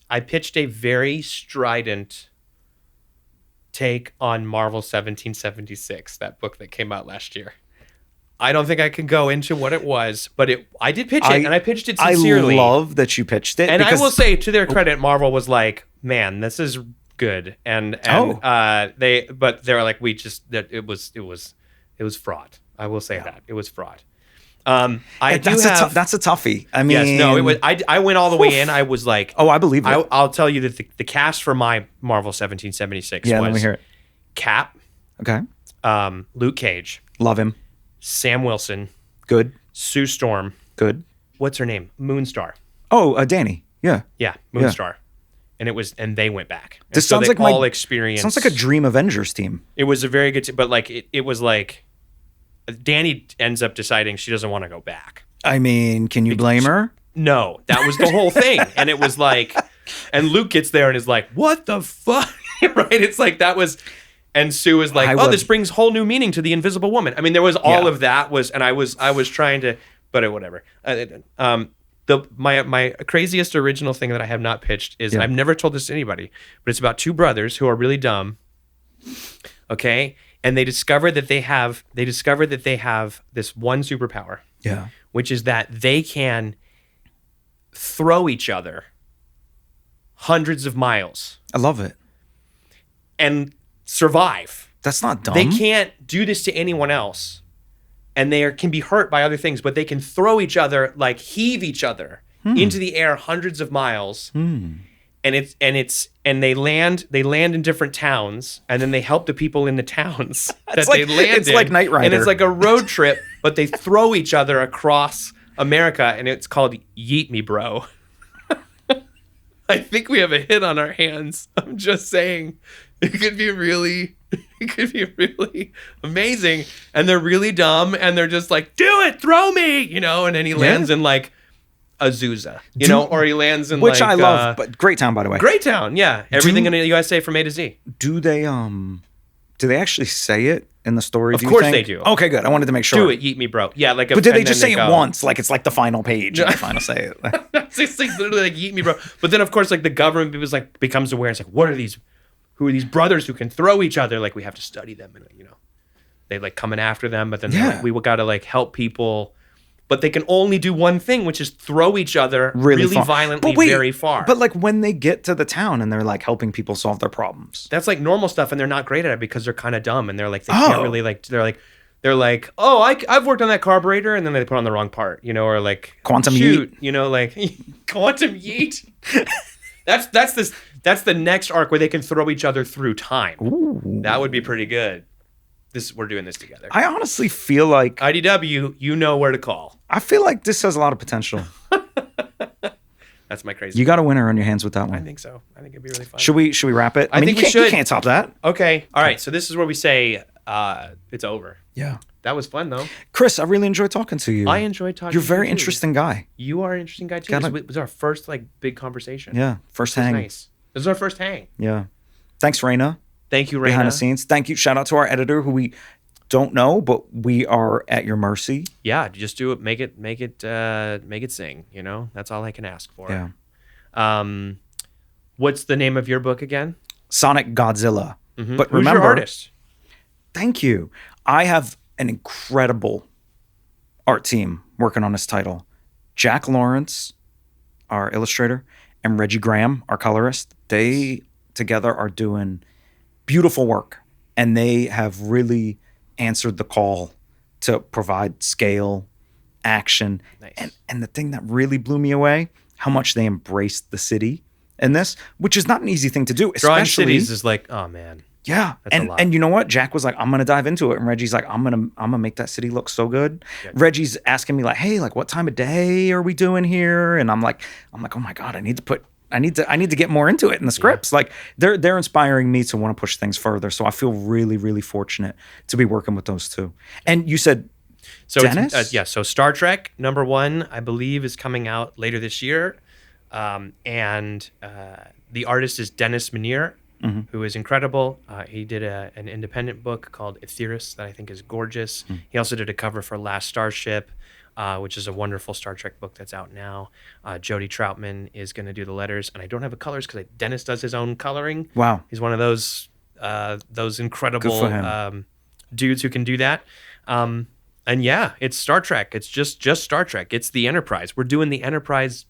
I pitched a very strident take on Marvel 1776, that book that came out last year. I don't think I can go into what it was, but I did pitch it, and I pitched it sincerely. I love that you pitched it. And I will say, to their credit, Marvel was like, man, this is good. And they were like, it was fraud. I will say that. It was fraud. That's a toughie. I mean, yes, no, it was. I went all the way in. I was like, oh, I believe it. I'll tell you that the cast for my Marvel 1776 was let me hear it. Cap, okay, Luke Cage, love him, Sam Wilson, good, Sue Storm, good. What's her name? Moonstar. Oh, Danny. Yeah, Moonstar. And they went back. And this so sounds they like all experienced. Sounds like a Dream Avengers team. It was a very good team, but like it was like. Danny ends up deciding she doesn't want to go back. I mean, can you blame her? No, that was the whole thing. And it was like, and Luke gets there and is like, what the fuck? Right? It's like, that was, and Sue is like, this brings whole new meaning to the Invisible Woman. I mean, there was all of that and I was trying to, but whatever. My craziest original thing that I have not pitched is, and I've never told this to anybody, but it's about two brothers who are really dumb. Okay. And they discover that they have this one superpower. Yeah. Which is that they can throw each other hundreds of miles. I love it. And survive. That's not dumb. They can't do this to anyone else. And they can be hurt by other things, but they can throw each other, like heave each other into the air hundreds of miles. And they land in different towns, and then they help the people in the towns that they land in. It's like Knight Rider. And it's like a road trip, but they throw each other across America, and it's called Yeet Me Bro. I think we have a hit on our hands. I'm just saying, it could be really amazing. And they're really dumb, and they're just like, do it, throw me, and then he lands in like Azusa, or he lands in which like, I love, but great town, by the way. Great town, yeah. Everything in the USA from A to Z. Do they actually say it in the story? Of course they do. Okay, good. I wanted to make sure. Do it, Yeet Me Bro. Yeah, like. But did they just say it once? Like it's like the final page. And the final say it. It's like literally like Yeet Me Bro. But then of course like the government becomes aware. It's like, what are these? Who are these brothers who can throw each other? Like we have to study them, and they like coming after them. But then they're like, we got to like help people but they can only do one thing, which is throw each other really violently very far. But like when they get to the town and they're like helping people solve their problems. That's like normal stuff, and they're not great at it because they're kind of dumb, and they're like, they can't really like, they're like, oh, I've worked on that carburetor, and then they put on the wrong part, you know, or like quantum yeet, you know, like quantum yeet. That's the next arc where they can throw each other through time. Ooh. That would be pretty good. We're doing this together. I honestly feel like IDW, you know where to call. I feel like this has a lot of potential. That's my crazy. You got a winner on your hands with that one. I think so. I think it'd be really fun. Should we wrap it? I think we should. You can't top that. Okay. All right. So this is where we say it's over. Yeah. That was fun though. Chris, I really enjoyed talking to you. I enjoyed talking to you. You're a very interesting guy. You are an interesting guy too. It was our first like big conversation. Yeah. First hang. Nice. This is our first hang. Yeah. Thanks, Reina. Thank you, Reina. Behind the scenes. Thank you. Shout out to our editor who we don't know, but we are at your mercy. Yeah, just do it. Make it sing. You know, that's all I can ask for. Yeah. What's the name of your book again? Sonic Godzilla. Mm-hmm. But Who's remember, your artist? Thank you. I have an incredible art team working on this title. Jack Lawrence, our illustrator, and Reggie Graham, our colorist. They together are doing beautiful work, and they have really answered the call to provide scale, action. Nice. And the thing that really blew me away, how much they embraced the city in this, which is not an easy thing to do. Drawing cities is like, oh man. Yeah. And you know what? Jack was like, I'm gonna dive into it. And Reggie's like, I'm gonna make that city look so good. Reggie's asking me like, hey, like what time of day are we doing here? And I'm like, oh my God, I need to get more into it in the scripts. Yeah. Like they're inspiring me to want to push things further. So I feel really, really fortunate to be working with those two. And you said Dennis? So Star Trek #1, I believe, is coming out later this year. And the artist is Dennis Menier, who is incredible. He did an independent book called Aetheris that I think is gorgeous. He also did a cover for Last Starship, which is a wonderful Star Trek book that's out now. Jody Troutman is going to do the letters, and I don't have the colors because Dennis does his own coloring. Wow. He's one of those incredible dudes who can do that. And yeah, it's Star Trek. It's just Star Trek. It's the Enterprise. We're doing the Enterprise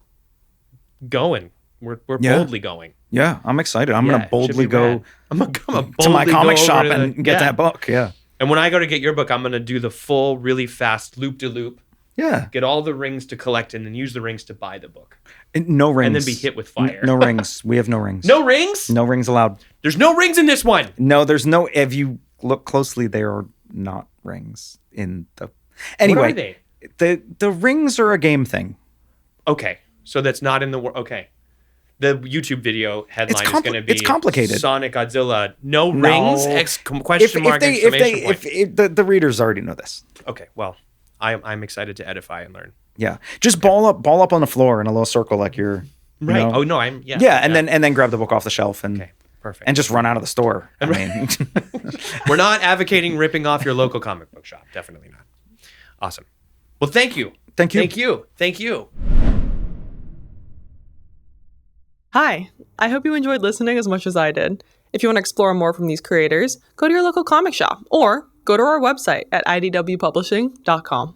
going. We're boldly going. Yeah, I'm excited. I'm gonna boldly go to my comic shop and get that book. Yeah. And when I go to get your book, I'm gonna do the full, really fast loop-de-loop. Yeah. Get all the rings to collect and then use the rings to buy the book. No rings. And then be hit with fire. No rings. We have no rings. No rings? No rings allowed. There's no rings in this one. No, there's no. If you look closely, there are not rings in the. Anyway, what are they? The rings are a game thing. Okay, so that's not in the okay. The YouTube video headline is going to be it's complicated. Sonic Godzilla, no rings? Question mark, exclamation point. If the readers already know this. Okay, well, I'm excited to edify and learn. Yeah, just ball up on the floor in a little circle like you're right. Know? Oh no, and then grab the book off the shelf and okay, perfect. And just run out of the store. I mean, we're not advocating ripping off your local comic book shop. Definitely not. Awesome. Well, thank you. Thank you. Thank you. Thank you. Hi, I hope you enjoyed listening as much as I did. If you want to explore more from these creators, go to your local comic shop or go to our website at idwpublishing.com.